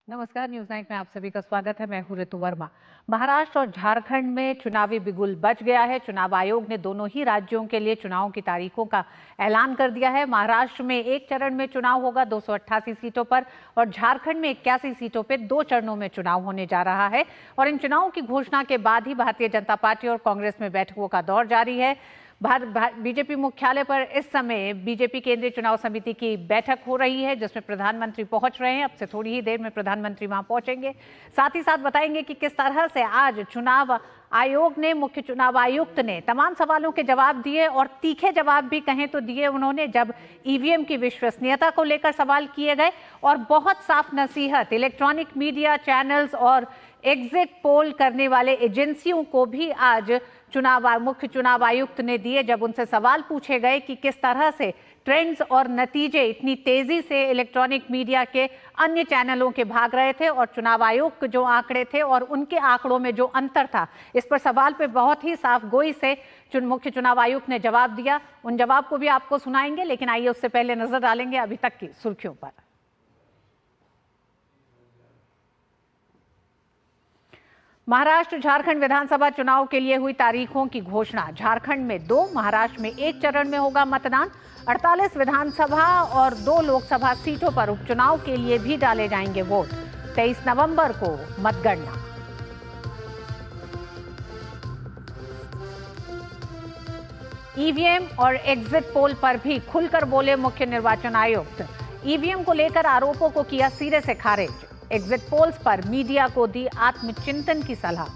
नमस्कार, न्यूज 9 में आप सभी का स्वागत है। मैं हूं ऋतु वर्मा। महाराष्ट्र और झारखंड में चुनावी बिगुल बज गया है। चुनाव आयोग ने दोनों ही राज्यों के लिए चुनाव की तारीखों का ऐलान कर दिया है। महाराष्ट्र में एक चरण में चुनाव होगा 288 सीटों पर और झारखंड में 81 सीटों पर 2 चरणों में चुनाव होने जा रहा है। और इन चुनावों की घोषणा के बाद ही भारतीय जनता पार्टी और कांग्रेस में बैठकों का दौर जारी है। बीजेपी मुख्यालय पर इस समय बीजेपी केंद्रीय चुनाव समिति की बैठक हो रही है, जिसमें प्रधानमंत्री पहुंच रहे हैं। अब से थोड़ी ही देर में प्रधानमंत्री वहां पहुंचेंगे। साथ ही साथ बताएंगे कि किस तरह से आज चुनाव आयोग ने, मुख्य चुनाव आयुक्त ने तमाम सवालों के जवाब दिए और तीखे जवाब भी कहें तो दिए उन्होंने, जब ईवीएम की विश्वसनीयता को लेकर सवाल किए गए। और बहुत साफ नसीहत इलेक्ट्रॉनिक मीडिया चैनल्स और एग्जिट पोल करने वाले एजेंसियों को भी आज मुख्य चुनाव आयुक्त ने दिए, जब उनसे सवाल पूछे गए कि किस तरह से ट्रेंड्स और नतीजे इतनी तेजी से इलेक्ट्रॉनिक मीडिया के अन्य चैनलों के भाग रहे थे और चुनाव आयोग के जो आंकड़े थे और उनके आंकड़ों में जो अंतर था। इस पर सवाल पे बहुत ही साफ गोई से मुख्य चुनाव आयुक्त ने जवाब दिया। उन जवाब को भी आपको सुनाएंगे, लेकिन आइए उससे पहले नजर डालेंगे अभी तक की सुर्खियों पर। महाराष्ट्र झारखंड विधानसभा चुनाव के लिए हुई तारीखों की घोषणा। झारखंड में 2, महाराष्ट्र में 1 चरण में होगा मतदान। 48 विधानसभा और 2 लोकसभा सीटों पर उपचुनाव के लिए भी डाले जाएंगे वोट। 23 नवंबर को मतगणना। ईवीएम और एग्जिट पोल पर भी खुलकर बोले मुख्य निर्वाचन आयुक्त। ईवीएम को लेकर आरोपों को किया सिरे से खारिज। एग्जिट पोल्स पर मीडिया को दी आत्मचिंतन की सलाह।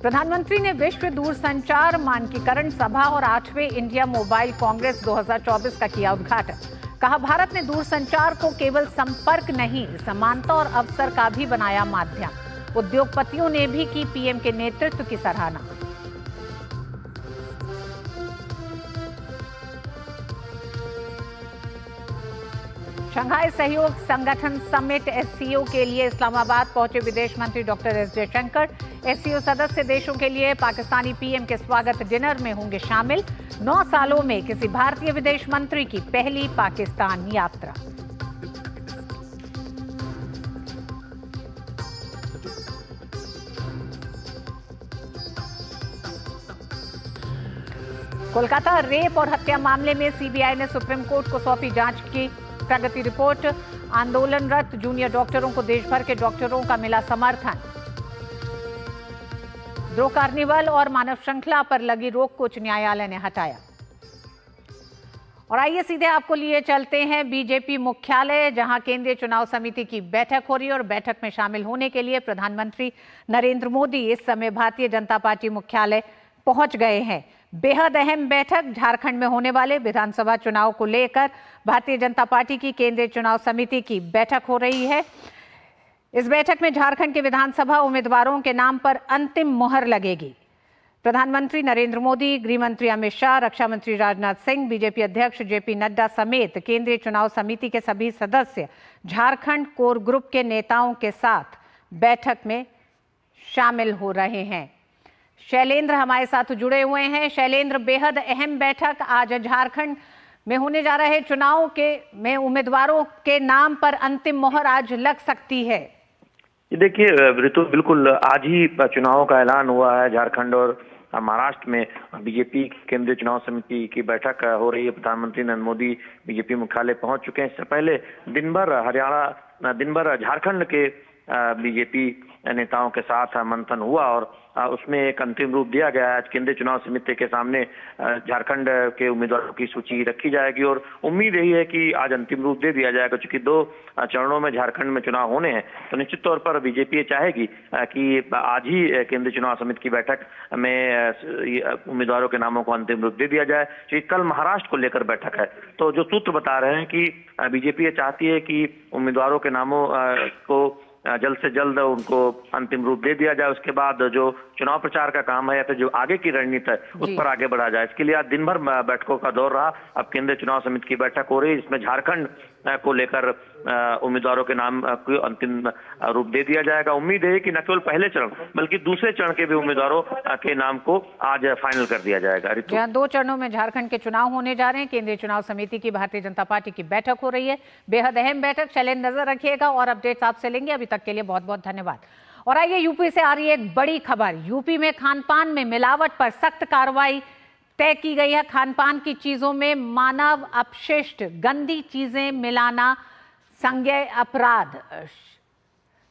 प्रधानमंत्री ने विश्व दूरसंचार मानकीकरण सभा और 8वें इंडिया मोबाइल कांग्रेस 2024 का किया उद्घाटन। कहा, भारत ने दूरसंचार को केवल संपर्क नहीं, समानता और अवसर का भी बनाया माध्यम। उद्योगपतियों ने भी की पीएम के नेतृत्व की सराहना। शंघाई सहयोग संगठन समिट एससीओ के लिए इस्लामाबाद पहुंचे विदेश मंत्री डॉक्टर एस जयशंकर। एससीओ सदस्य देशों के लिए पाकिस्तानी पीएम के स्वागत डिनर में होंगे शामिल। 9 सालों में किसी भारतीय विदेश मंत्री की पहली पाकिस्तान यात्रा। कोलकाता रेप और हत्या मामले में सीबीआई ने सुप्रीम कोर्ट को सौंपी जांच की प्रगति रिपोर्ट। आंदोलनरत जूनियर डॉक्टरों को देश भर के डॉक्टरों का मिला समर्थन। ड्रो कार्निवल और मानव श्रृंखला पर लगी रोक को उच्च न्यायालय ने हटाया। और आइए सीधे आपको लिए चलते हैं बीजेपी मुख्यालय, जहां केंद्रीय चुनाव समिति की बैठक हो रही है और बैठक में शामिल होने के लिए प्रधानमंत्री नरेंद्र मोदी इस समय भारतीय जनता पार्टी मुख्यालय पहुंच गए हैं। बेहद अहम बैठक झारखंड में होने वाले विधानसभा चुनाव को लेकर भारतीय जनता पार्टी की केंद्रीय चुनाव समिति की बैठक हो रही है। इस बैठक में झारखंड के विधानसभा उम्मीदवारों के नाम पर अंतिम मुहर लगेगी। प्रधानमंत्री नरेंद्र मोदी, गृह मंत्री अमित शाह, रक्षा मंत्री राजनाथ सिंह, बीजेपी अध्यक्ष जेपी नड्डा समेत केंद्रीय चुनाव समिति के सभी सदस्य झारखंड कोर ग्रुप के नेताओं के साथ बैठक में शामिल हो रहे हैं। शैलेंद्र हमारे साथ जुड़े हुए हैं। शैलेंद्र, बेहद अहम बैठक आज झारखंड में होने जा रहे चुनाव के में उम्मीदवारों के नाम पर अंतिम मोहर आज लग सकती है। देखिए ऋतु, बिल्कुल आज ही चुनावों का ऐलान हुआ है। झारखंड और महाराष्ट्र में बीजेपी केंद्रीय चुनाव समिति की बैठक हो रही है। प्रधानमंत्री नरेंद्र मोदी बीजेपी मुख्यालय पहुंच चुके हैं। इससे पहले दिन भर झारखंड के बीजेपी नेताओं के साथ मंथन हुआ और उसमें एक अंतिम रूप दिया गया है। आज केंद्रीय चुनाव समिति के सामने झारखंड के उम्मीदवारों की सूची रखी जाएगी और उम्मीद यही है कि आज अंतिम रूप दे दिया जाएगा। क्योंकि 2 चरणों में झारखंड में चुनाव होने हैं, तो निश्चित तौर पर बीजेपी चाहेगी कि आज ही केंद्रीय चुनाव समिति की बैठक में उम्मीदवारों के नामों को अंतिम रूप दे दिया जाए। क्योंकि कल महाराष्ट्र को लेकर बैठक है, तो जो सूत्र बता रहे हैं कि बीजेपी ये चाहती है कि उम्मीदवारों के नामों को जल्द से जल्द उनको अंतिम रूप दे दिया जाए। उसके बाद जो चुनाव प्रचार का काम है या फिर जो आगे की रणनीति है उस पर आगे बढ़ा जाए। इसके लिए आज दिन भर बैठकों का दौर रहा। अब केंद्रीय चुनाव समिति की बैठक हो रही है, इसमें झारखंड को लेकर उम्मीदवारों के नाम को अंतिम रूप दे दिया जाएगा। उम्मीद है कि न केवल पहले चरण बल्कि दूसरे चरण के भी उम्मीदवारों के नाम को आज फाइनल कर दिया जाएगा। जहां 2 चरणों में झारखंड के चुनाव होने जा रहे हैं। केंद्रीय चुनाव समिति की भारतीय जनता पार्टी की बैठक हो रही है, बेहद अहम बैठक। चलें, नजर रखिएगा और अपडेट्स आपसे लेंगे। अभी तक के लिए बहुत बहुत धन्यवाद। और आइए, यूपी से आ रही है एक बड़ी खबर। यूपी में खान पान में मिलावट पर सख्त कार्रवाई तय की गई है। खान पान की चीजों में मानव अपशिष्ट, गंदी चीजें मिलाना संज्ञेय अपराध।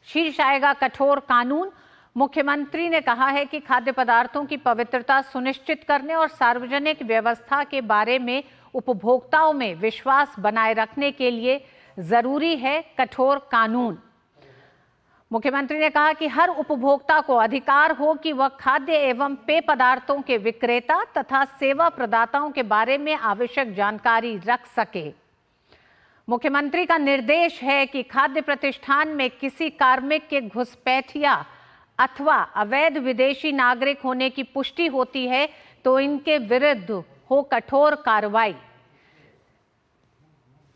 शीर्ष आएगा कठोर कानून। मुख्यमंत्री ने कहा है कि खाद्य पदार्थों की पवित्रता सुनिश्चित करने और सार्वजनिक व्यवस्था के बारे में उपभोक्ताओं में विश्वास बनाए रखने के लिए जरूरी है कठोर कानून। मुख्यमंत्री ने कहा कि हर उपभोक्ता को अधिकार हो कि वह खाद्य एवं पेय पदार्थों के विक्रेता तथा सेवा प्रदाताओं के बारे में आवश्यक जानकारी रख सके। मुख्यमंत्री का निर्देश है कि खाद्य प्रतिष्ठान में किसी कार्मिक के घुसपैठिया अथवा अवैध विदेशी नागरिक होने की पुष्टि होती है तो इनके विरुद्ध हो कठोर कार्रवाई।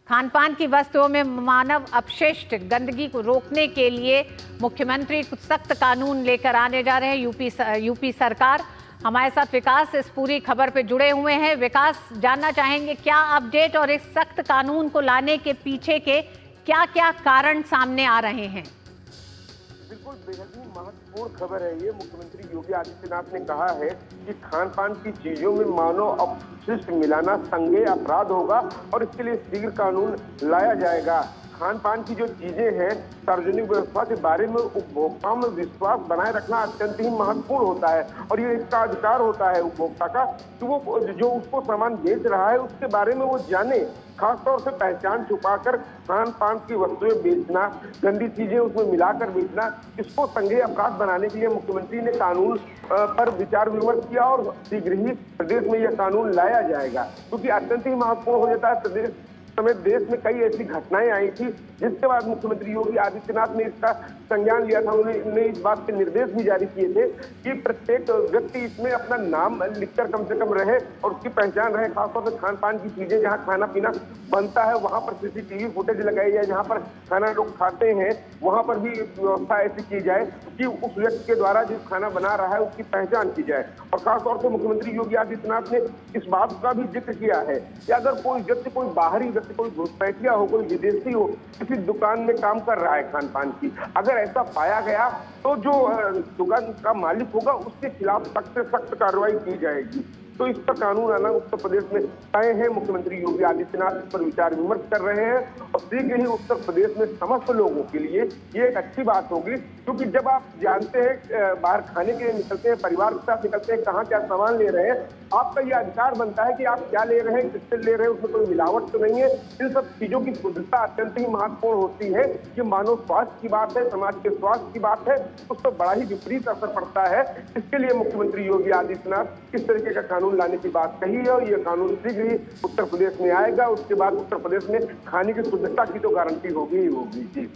खान पान की वस्तुओं में मानव अपशिष्ट, गंदगी को रोकने के लिए मुख्यमंत्री कुछ सख्त कानून लेकर आने जा रहे हैं यूपी सरकार। हमारे साथ विकास इस पूरी खबर पे जुड़े हुए हैं। विकास, जानना चाहेंगे क्या अपडेट और इस सख्त कानून को लाने के पीछे के क्या क्या कारण सामने आ रहे हैं? बिल्कुल बेहद ही महत्वपूर्ण खबर है ये। मुख्यमंत्री योगी आदित्यनाथ ने कहा है कि खान पान की चीजों में मानव अपशिष्ट मिलाना संज्ञेय अपराध होगा और इसके लिए शीघ्र कानून लाया जाएगा। खान पान की जो चीजें हैं, सार्वजनिक व्यवस्था के बारे में उपभोक्ताओं में विश्वास बनाए रखना अत्यंत ही महत्वपूर्ण होता है और ये इसका अधिकार होता है उपभोक्ता का कि वो जो उसको सामान बेच रहा है उसके बारे में वो जाने। खासतौर से पहचान छुपाकर खान पान की वस्तुएं बेचना, गंदी चीजें उसमें मिलाकर बेचना, इसको संज्ञेय अपराध बनाने के लिए मुख्यमंत्री ने कानून पर विचार विमर्श किया और शीघ्र ही प्रदेश में यह कानून लाया जाएगा, क्योंकि अत्यंत ही महत्वपूर्ण हो जाता है। प्रदेश समेत देश में कई ऐसी घटनाएं आई थी जिसके बाद मुख्यमंत्री योगी आदित्यनाथ ने इसका संज्ञान लिया था। उन्होंने इस बात के निर्देश भी जारी किए थे कि प्रत्येक व्यक्ति इसमें अपना नाम लिखकर कम से कम रहे और उसकी पहचान रहे। खासतौर से खान पान की चीजें जहां खाना पीना बनता है वहां पर सीसीटीवी फुटेज लगाई जाए, जहां पर खाना लोग खाते हैं वहां पर भी व्यवस्था ऐसी की जाए कि उस व्यक्ति के द्वारा जो खाना बना रहा है उसकी पहचान की जाए। और खासतौर से मुख्यमंत्री योगी आदित्यनाथ ने इस बात का भी जिक्र किया है कि अगर कोई व्यक्ति, कोई बाहरी व्यक्ति, कोई घुसपैठिया हो, कोई विदेशी हो, किसी दुकान में काम कर रहा है खान पान की, अगर ऐसा पाया गया तो जो दुकान का मालिक होगा उसके खिलाफ सख्त से सख्त कार्रवाई की जाएगी। तो इस पर कानून आना उत्तर प्रदेश में तय है। मुख्यमंत्री योगी आदित्यनाथ इस पर विचार विमर्श कर रहे हैं और शीघ्र ही उत्तर प्रदेश में समस्त लोगों के लिए ये एक अच्छी बात होगी, क्योंकि जब आप जानते हैं बाहर खाने के लिए निकलते हैं, परिवार के साथ निकलते हैं, कहाँ क्या सामान ले रहे हैं, आपका ये अधिकार बनता है कि आप क्या ले रहे हैं, किससे ले रहे हैं, उसमें कोई मिलावट तो नहीं है। इन सब चीजों की शुद्धता अत्यंत ही महत्वपूर्ण होती है। ये मानव स्वास्थ्य की बात है, समाज के स्वास्थ्य की बात है, उस पर बड़ा ही विपरीत असर पड़ता है। इसके लिए मुख्यमंत्री योगी आदित्यनाथ इस तरीके का कानून लाने की बात कही है और यह कानून शीघ्र ही उत्तर प्रदेश में आएगा। उसके बाद उत्तर प्रदेश में खाने की शुद्धता की तो गारंटी होगी ही होगी।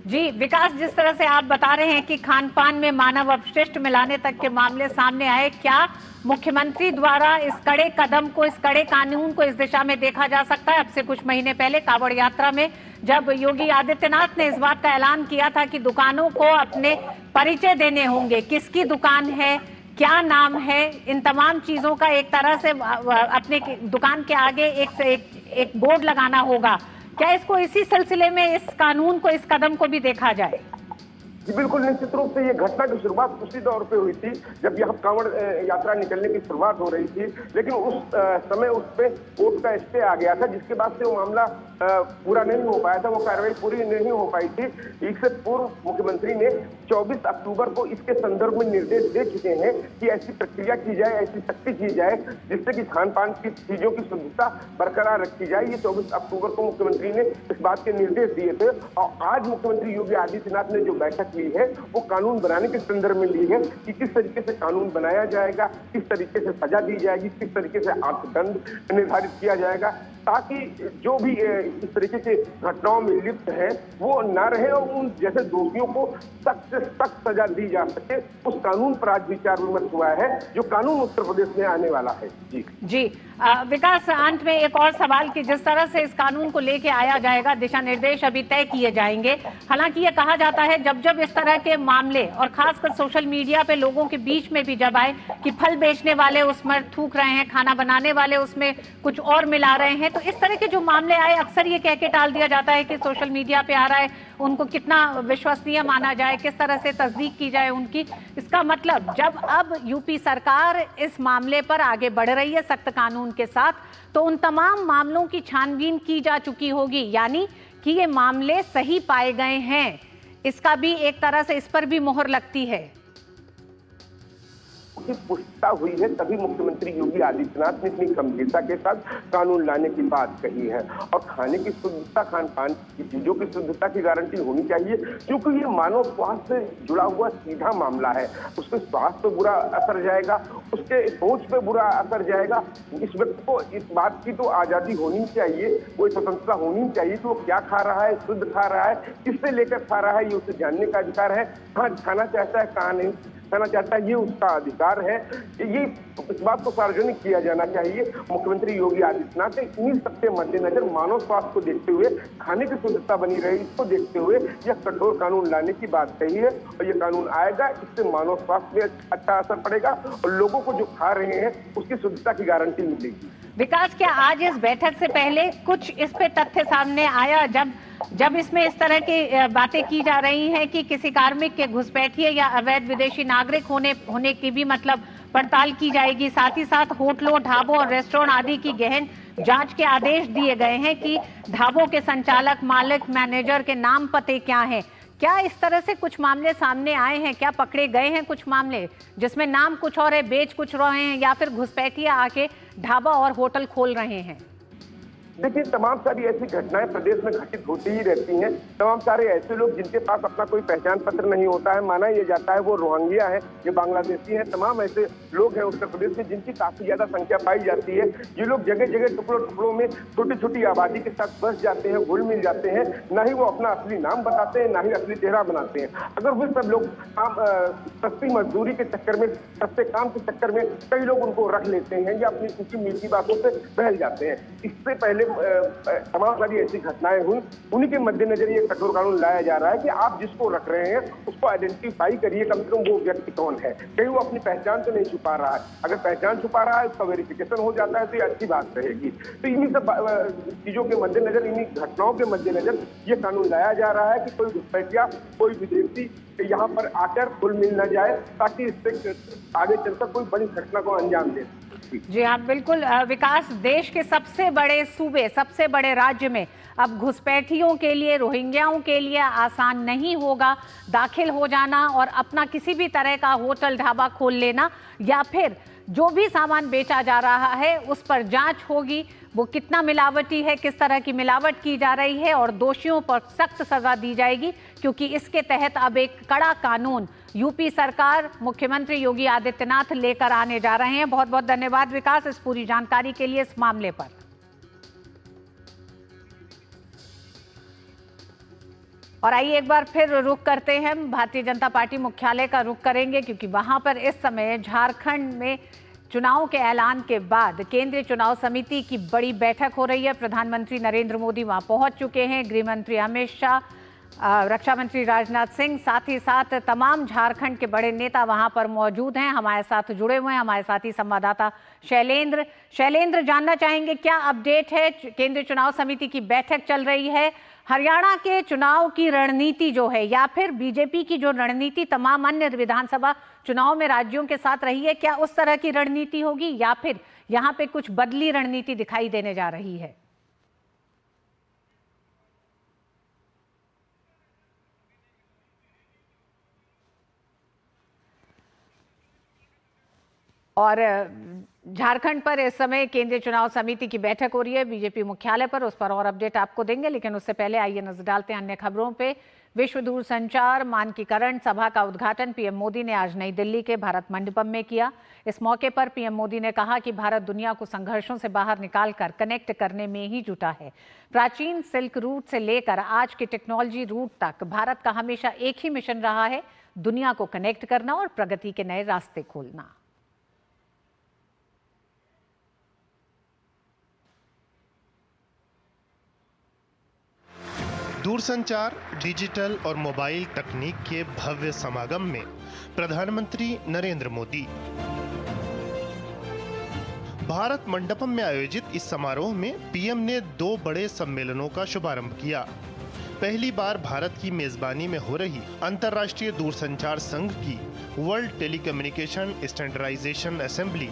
जी विकास, जिस तरह से आप बता रहे हैं कि खान पान में मानव अपशिष्ट मिलाने तक के मामले सामने आए, क्या मुख्यमंत्री द्वारा इस कड़े कदम को, इस कड़े कानून को इस दिशा में देखा जा सकता है? अब से कुछ महीने पहले कांवड़ यात्रा में जब योगी आदित्यनाथ ने इस बात का ऐलान किया था कि दुकानों को अपने परिचय देने होंगे, किसकी दुकान है, क्या नाम है, इन तमाम चीजों का एक तरह से अपने दुकान के आगे एक बोर्ड लगाना होगा। क्या इसको इसी सिलसिले में इस कानून को, इस कदम को भी देखा जाए? जी बिल्कुल, निश्चित रूप से ये घटना की शुरुआत उसी दौर पे हुई थी जब यहाँ कांवड़ यात्रा निकलने की शुरुआत हो रही थी, लेकिन उस समय उस पे कोर्ट का स्टे आ गया था, जिसके बाद से वो मामला पूरा नहीं हो पाया था, वो कार्रवाई पूरी नहीं हो पाई थी। इससे पूर्व मुख्यमंत्री ने 24 अक्टूबर को इसके संदर्भ में निर्देश दे चुके हैं कि ऐसी प्रक्रिया की जाए, ऐसी सख्ती की जाए जिससे कि खान पान की चीजों की शुद्धता बरकरार रखी जाए। ये 24 अक्टूबर को मुख्यमंत्री ने इस बात के निर्देश दिए थे और आज मुख्यमंत्री योगी आदित्यनाथ ने जो बैठक ली है वो कानून बनाने के संदर्भ में ली है कि किस तरीके से कानून बनाया जाएगा, किस तरीके से सजा दी जाएगी, किस तरीके से अर्थदंड निर्धारित किया जाएगा, ताकि जो भी इस तरीके के घटनाओं में लिप्त हैं वो न रहे और उन जैसे दोषियों को सख्त से सख्त सजा दी जा सके, उस कानून पर आज विचार विमर्श हुआ है जो कानून उत्तर प्रदेश में आने वाला है। जी विकास, अंत में एक और सवाल कि जिस तरह से इस कानून को लेके आया जाएगा, दिशा निर्देश अभी तय किए जाएंगे। हालांकि ये कहा जाता है जब जब इस तरह के मामले और खासकर सोशल मीडिया पे लोगों के बीच में भी जब आए कि फल बेचने वाले उसमें थूक रहे हैं, खाना बनाने वाले उसमें कुछ और मिला रहे हैं, तो इस तरह के जो मामले आए अक्सर ये कह के टाल दिया जाता है कि सोशल मीडिया पे आ रहा है, उनको कितना विश्वसनीय माना जाए, किस तरह से तस्दीक की जाए उनकी। इसका मतलब जब अब यूपी सरकार इस मामले पर आगे बढ़ रही है सख्त कानून के साथ, तो उन तमाम मामलों की छानबीन की जा चुकी होगी, यानी कि ये मामले सही पाए गए हैं। इसका भी एक तरह से इस पर भी मोहर लगती है। की पुष्टता हुई है, तभी मुख्यमंत्री योगी आदित्यनाथ ने इतनी गंभीरता के साथ कानून लाने की बात कही है। और खाने की शुद्धता, खान पान की चीजों की शुद्धता की गारंटी होनी चाहिए, क्योंकि ये मानव स्वास्थ्य से जुड़ा हुआ सीधा मामला है। उसके स्वास्थ्य पर बुरा असर जाएगा, उसके सोच पे बुरा असर जाएगा। इस व्यक्ति को इस बात की तो आजादी होनी चाहिए, कोई स्वतंत्रता होनी चाहिए कि वो क्या खा रहा है, शुद्ध खा रहा है, किससे लेकर खा रहा है, ये उसे जानने का अधिकार है। कहाँ खाना चाहता है, कहाँ नहीं खाना चाहता है, ये उसका अधिकार है। ये इस बात को सार्वजनिक किया जाना चाहिए। मुख्यमंत्री योगी आदित्यनाथ ने इन्हीं सबके मद्देनजर मानव स्वास्थ्य को देखते हुए, खाने की शुद्धता बनी रहे इसको देखते हुए यह कठोर कानून लाने की बात कही है। और ये कानून आएगा, इससे मानव स्वास्थ्य में अच्छा असर पड़ेगा और लोगों को जो खा रहे हैं उसकी शुद्धता की गारंटी मिलेगी। विकास, क्या आज इस बैठक से पहले कुछ इस पे तथ्य सामने आया जब इसमें इस तरह की बातें की जा रही हैं कि किसी कार्मिक के घुसपैठिए या अवैध विदेशी नागरिक होने की भी मतलब पड़ताल की जाएगी, साथ ही साथ होटलों, ढाबों और रेस्टोरेंट आदि की गहन जांच के आदेश दिए गए हैं कि ढाबों के संचालक, मालिक, मैनेजर के नाम पते क्या हैं। क्या इस तरह से कुछ मामले सामने आए हैं? क्या पकड़े गए हैं कुछ मामले जिसमें नाम कुछ और है, बेच कुछ रहे हैं, या फिर घुसपैठिया आके ढाबा और होटल खोल रहे हैं? देखिए, तमाम सारी ऐसी घटनाएं प्रदेश में घटित होती ही रहती हैं। तमाम सारे ऐसे लोग जिनके पास अपना कोई पहचान पत्र नहीं होता है, माना यह जाता है वो रोहिंग्या है, ये बांग्लादेशी हैं, तमाम ऐसे लोग हैं उत्तर प्रदेश में जिनकी काफी ज्यादा संख्या पाई जाती है। ये लोग जगह जगह टुकड़ों में छोटी छोटी आबादी के साथ बस जाते हैं, घुल मिल जाते हैं। ना ही वो अपना असली नाम बताते हैं, ना ही असली चेहरा बनाते हैं। अगर वो सब लोग सस्ती मजदूरी के चक्कर में, सस्ते काम के चक्कर में कई लोग उनको रख लेते हैं या अपनी ऊंची मीठी बातों से बहल जाते हैं। इससे पहले तमाम सारी ऐसी घटनाएं हुई, उन्हीं के मद्देनजर ये कठोर कानून लाया जा रहा है कि आप जिसको रख रहे हैं उसको आइडेंटिफाई करिए, कम से कम वो व्यक्ति कौन है, कहीं वो अपनी पहचान तो नहीं छुपा रहा है। अगर पहचान छुपा रहा है, उसका वेरिफिकेशन हो जाता है तो ये अच्छी बात रहेगी। तो इन्हीं सब चीजों के मद्देनजर, इन्हीं घटनाओं के मद्देनजर ये कानून लाया जा रहा है कि कोई घुसपैठिया, कोई विदेशी यहाँ पर आकर घुल मिल न जाए, ताकि इससे आगे चलकर कोई बड़ी घटना को अंजाम दे। जी हाँ, बिल्कुल विकास, देश के सबसे बड़े सूबे, सबसे बड़े राज्य में अब घुसपैठियों के लिए, रोहिंग्याओं के लिए आसान नहीं होगा दाखिल हो जाना और अपना किसी भी तरह का होटल, ढाबा खोल लेना, या फिर जो भी सामान बेचा जा रहा है उस पर जांच होगी, वो कितना मिलावटी है, किस तरह की मिलावट की जा रही है, और दोषियों पर सख्त सजा दी जाएगी, क्योंकि इसके तहत अब एक कड़ा कानून यूपी सरकार, मुख्यमंत्री योगी आदित्यनाथ लेकर आने जा रहे हैं। बहुत बहुत धन्यवाद विकास इस पूरी जानकारी के लिए, इस मामले पर। और आइए एक बार फिर रुख करते हैं, भारतीय जनता पार्टी मुख्यालय का रुख करेंगे, क्योंकि वहां पर इस समय झारखंड में चुनाव के ऐलान के बाद केंद्रीय चुनाव समिति की बड़ी बैठक हो रही है। प्रधानमंत्री नरेंद्र मोदी वहां पहुंच चुके हैं, गृह मंत्री अमित शाह, रक्षा मंत्री राजनाथ सिंह, साथ ही साथ तमाम झारखंड के बड़े नेता वहां पर मौजूद हैं। हमारे साथ जुड़े हुए हैं हमारे साथी संवाददाता शैलेंद्र, जानना चाहेंगे क्या अपडेट है? केंद्रीय चुनाव समिति की बैठक चल रही है, हरियाणा के चुनाव की रणनीति जो है, या फिर बीजेपी की जो रणनीति तमाम अन्य विधानसभा चुनाव में राज्यों के साथ रही है, क्या उस तरह की रणनीति होगी या फिर यहाँ पे कुछ बदली रणनीति दिखाई देने जा रही है? और झारखंड पर इस समय केंद्रीय चुनाव समिति की बैठक हो रही है बीजेपी मुख्यालय पर, उस पर और अपडेट आपको देंगे, लेकिन उससे पहले आइए नजर डालते हैं अन्य खबरों पे। विश्व दूरसंचार मानकीकरण सभा का उद्घाटन पीएम मोदी ने आज नई दिल्ली के भारत मंडपम में किया। इस मौके पर पीएम मोदी ने कहा कि भारत दुनिया को संघर्षों से बाहर निकालकर कनेक्ट करने में ही जुटा है। प्राचीन सिल्क रूट से लेकर आज के टेक्नोलॉजी रूट तक भारत का हमेशा एक ही मिशन रहा है, दुनिया को कनेक्ट करना और प्रगति के नए रास्ते खोलना। दूरसंचार, डिजिटल और मोबाइल तकनीक के भव्य समागम में प्रधानमंत्री नरेंद्र मोदी। भारत मंडपम में आयोजित इस समारोह में पीएम ने 2 बड़े सम्मेलनों का शुभारंभ किया। पहली बार भारत की मेजबानी में हो रही अंतर्राष्ट्रीय दूरसंचार संघ की वर्ल्ड टेलीकम्युनिकेशन स्टैंडर्डाइजेशन असेंबली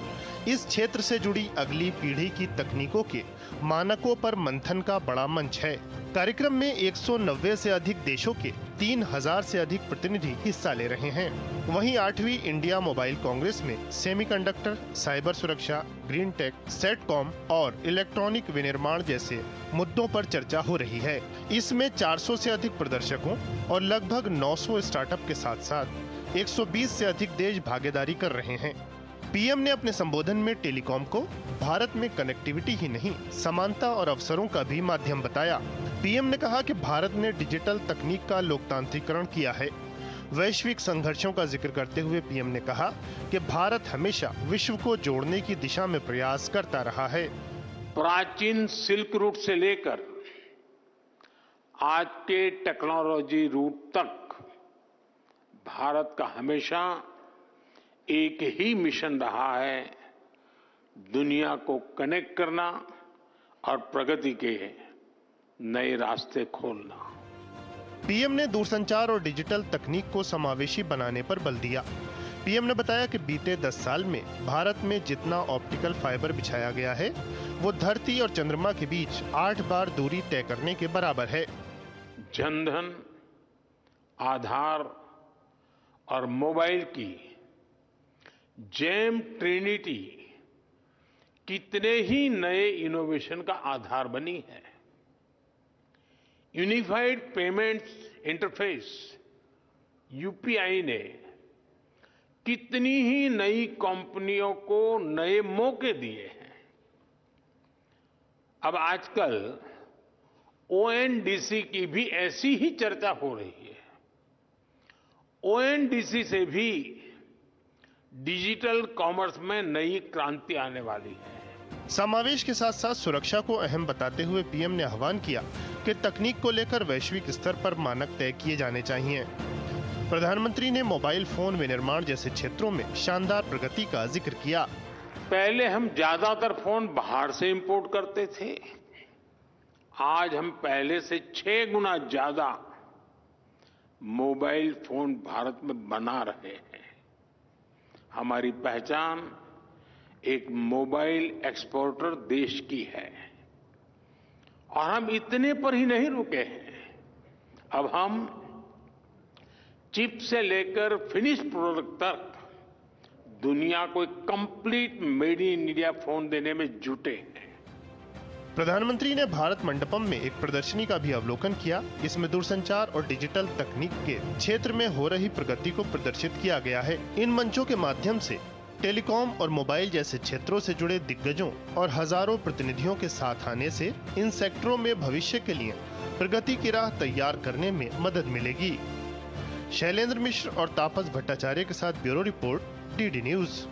इस क्षेत्र से जुड़ी अगली पीढ़ी की तकनीकों के मानकों पर मंथन का बड़ा मंच है। कार्यक्रम में 190 से अधिक देशों के 3000 से अधिक प्रतिनिधि हिस्सा ले रहे हैं। वहीं 8वीं इंडिया मोबाइल कांग्रेस में सेमीकंडक्टर, साइबर सुरक्षा, ग्रीन टेक, सेटकॉम और इलेक्ट्रॉनिक विनिर्माण जैसे मुद्दों पर चर्चा हो रही है। इसमें 400 से अधिक प्रदर्शकों और लगभग 900 स्टार्टअप के साथ साथ 120 से अधिक देश भागीदारी कर रहे हैं। पीएम ने अपने संबोधन में टेलीकॉम को भारत में कनेक्टिविटी ही नहीं, समानता और अवसरों का भी माध्यम बताया। पीएम ने कहा कि भारत ने डिजिटल तकनीक का लोकतांत्रिकरण किया है। वैश्विक संघर्षों का जिक्र करते हुए पीएम ने कहा कि भारत हमेशा विश्व को जोड़ने की दिशा में प्रयास करता रहा है। प्राचीन सिल्क रूट से लेकर आज के टेक्नोलॉजी रूट तक भारत का हमेशा एक ही मिशन रहा है, दुनिया को कनेक्ट करना और प्रगति के नए रास्ते खोलना। पीएम ने दूरसंचार और डिजिटल तकनीक को समावेशी बनाने पर बल दिया। पीएम ने बताया कि बीते 10 साल में भारत में जितना ऑप्टिकल फाइबर बिछाया गया है, वो धरती और चंद्रमा के बीच 8 बार दूरी तय करने के बराबर है। जनधन, आधार और मोबाइल की जेम ट्रिनिटी कितने ही नए इनोवेशन का आधार बनी है। यूनिफाइड पेमेंट्स इंटरफेस यूपीआई ने कितनी ही नई कंपनियों को नए मौके दिए हैं। अब आजकल ओएनडीसी की भी ऐसी ही चर्चा हो रही है। ओएनडीसी से भी डिजिटल कॉमर्स में नई क्रांति आने वाली है। समावेश के साथ साथ सुरक्षा को अहम बताते हुए पीएम ने आह्वान किया कि तकनीक को लेकर वैश्विक स्तर पर मानक तय किए जाने चाहिए। प्रधानमंत्री ने मोबाइल फोन विनिर्माण जैसे क्षेत्रों में शानदार प्रगति का जिक्र किया। पहले हम ज्यादातर फोन बाहर से इंपोर्ट करते थे, आज हम पहले से 6 गुना ज्यादा मोबाइल फोन भारत में बना रहे हैं। हमारी पहचान एक मोबाइल एक्सपोर्टर देश की है और हम इतने पर ही नहीं रुके हैं। अब हम चिप से लेकर फिनिश प्रोडक्ट तक दुनिया को एक complete made in India phone देने में जुटे हैं। प्रधानमंत्री ने भारत मंडपम में एक प्रदर्शनी का भी अवलोकन किया। इसमें दूरसंचार और डिजिटल तकनीक के क्षेत्र में हो रही प्रगति को प्रदर्शित किया गया है। इन मंचों के माध्यम से टेलीकॉम और मोबाइल जैसे क्षेत्रों से जुड़े दिग्गजों और हजारों प्रतिनिधियों के साथ आने से इन सेक्टरों में भविष्य के लिए प्रगति की राह तैयार करने में मदद मिलेगी। शैलेंद्र मिश्र और तापस भट्टाचार्य के साथ ब्यूरो रिपोर्ट, डीडी न्यूज।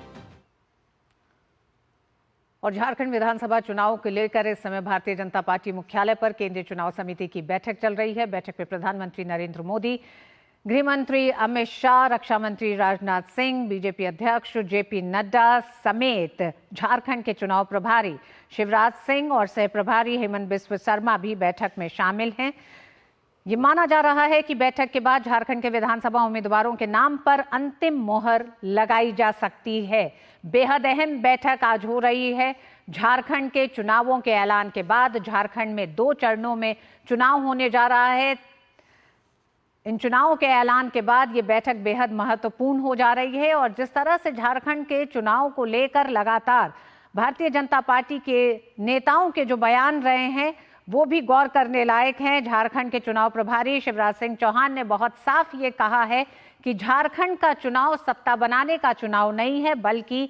और झारखंड विधानसभा चुनाव को लेकर इस समय भारतीय जनता पार्टी मुख्यालय पर केंद्रीय चुनाव समिति की बैठक चल रही है। बैठक में प्रधानमंत्री नरेंद्र मोदी, गृह मंत्री अमित शाह, रक्षा मंत्री राजनाथ सिंह, बीजेपी अध्यक्ष जेपी नड्डा समेत झारखंड के चुनाव प्रभारी शिवराज सिंह और सह प्रभारी हेमंत बिस्व शर्मा भी बैठक में शामिल हैं। ये माना जा रहा है कि बैठक के बाद झारखंड के विधानसभा उम्मीदवारों के नाम पर अंतिम मोहर लगाई जा सकती है। बेहद अहम बैठक आज हो रही है। झारखंड के चुनावों के ऐलान के बाद झारखंड में 2 चरणों में चुनाव होने जा रहा है। इन चुनावों के ऐलान के बाद ये बैठक बेहद महत्वपूर्ण हो जा रही है और जिस तरह से झारखंड के चुनाव को लेकर लगातार भारतीय जनता पार्टी के नेताओं के जो बयान रहे हैं वो भी गौर करने लायक हैं। झारखंड के चुनाव प्रभारी शिवराज सिंह चौहान ने बहुत साफ ये कहा है कि झारखंड का चुनाव सत्ता बनाने का चुनाव नहीं है, बल्कि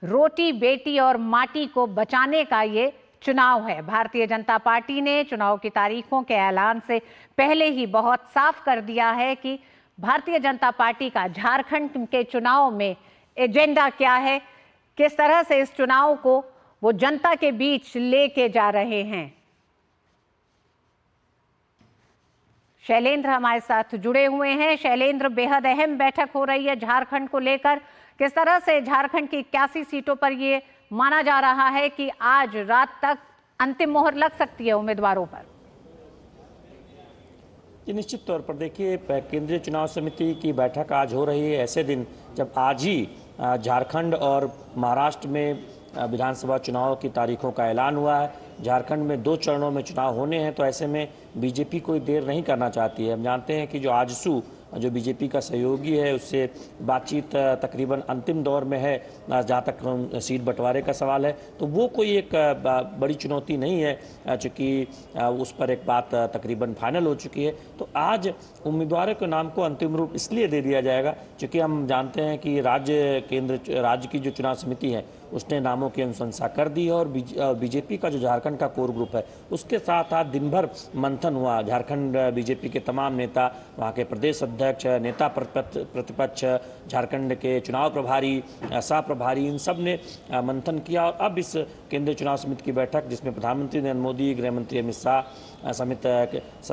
रोटी बेटी और माटी को बचाने का ये चुनाव है। भारतीय जनता पार्टी ने चुनाव की तारीखों के ऐलान से पहले ही बहुत साफ कर दिया है कि भारतीय जनता पार्टी का झारखंड के चुनाव में एजेंडा क्या है, किस तरह से इस चुनाव को वो जनता के बीच लेके जा रहे हैं। शैलेंद्र हमारे साथ जुड़े हुए हैं। शैलेंद्र, बेहद अहम बैठक हो रही है झारखंड को लेकर। किस तरह से झारखंड की 81 सीटों पर ये माना जा रहा है कि आज रात तक अंतिम मोहर लग सकती है उम्मीदवारों पर? जी, निश्चित तौर पर देखिए, केंद्रीय चुनाव समिति की बैठक आज हो रही है ऐसे दिन जब आज ही झारखंड और महाराष्ट्र में विधानसभा चुनाव की तारीखों का ऐलान हुआ है। झारखंड में 2 चरणों में चुनाव होने हैं, तो ऐसे में बीजेपी कोई देर नहीं करना चाहती है। हम जानते हैं कि जो आजसू जो बीजेपी का सहयोगी है उससे बातचीत तकरीबन अंतिम दौर में है, जहाँ तक सीट बंटवारे का सवाल है। तो वो कोई एक बड़ी चुनौती नहीं है, चूँकि उस पर एक बात तकरीबन फाइनल हो चुकी है। तो आज उम्मीदवारों के नाम को अंतिम रूप इसलिए दे दिया जाएगा क्योंकि हम जानते हैं कि राज्य की जो चुनाव समिति है उसने नामों की अनुशंसा कर दी है और बीजेपी का जो झारखंड का कोर ग्रुप है उसके साथ आज दिन भर मंथन हुआ। झारखंड बीजेपी के तमाम नेता, वहाँ के प्रदेश अध्यक्ष, नेता प्रतिपक्ष, झारखंड के चुनाव प्रभारी, सह प्रभारी, इन सब ने मंथन किया। और अब इस केंद्रीय चुनाव समिति की बैठक, जिसमें प्रधानमंत्री नरेंद्र मोदी, गृह मंत्री अमित शाह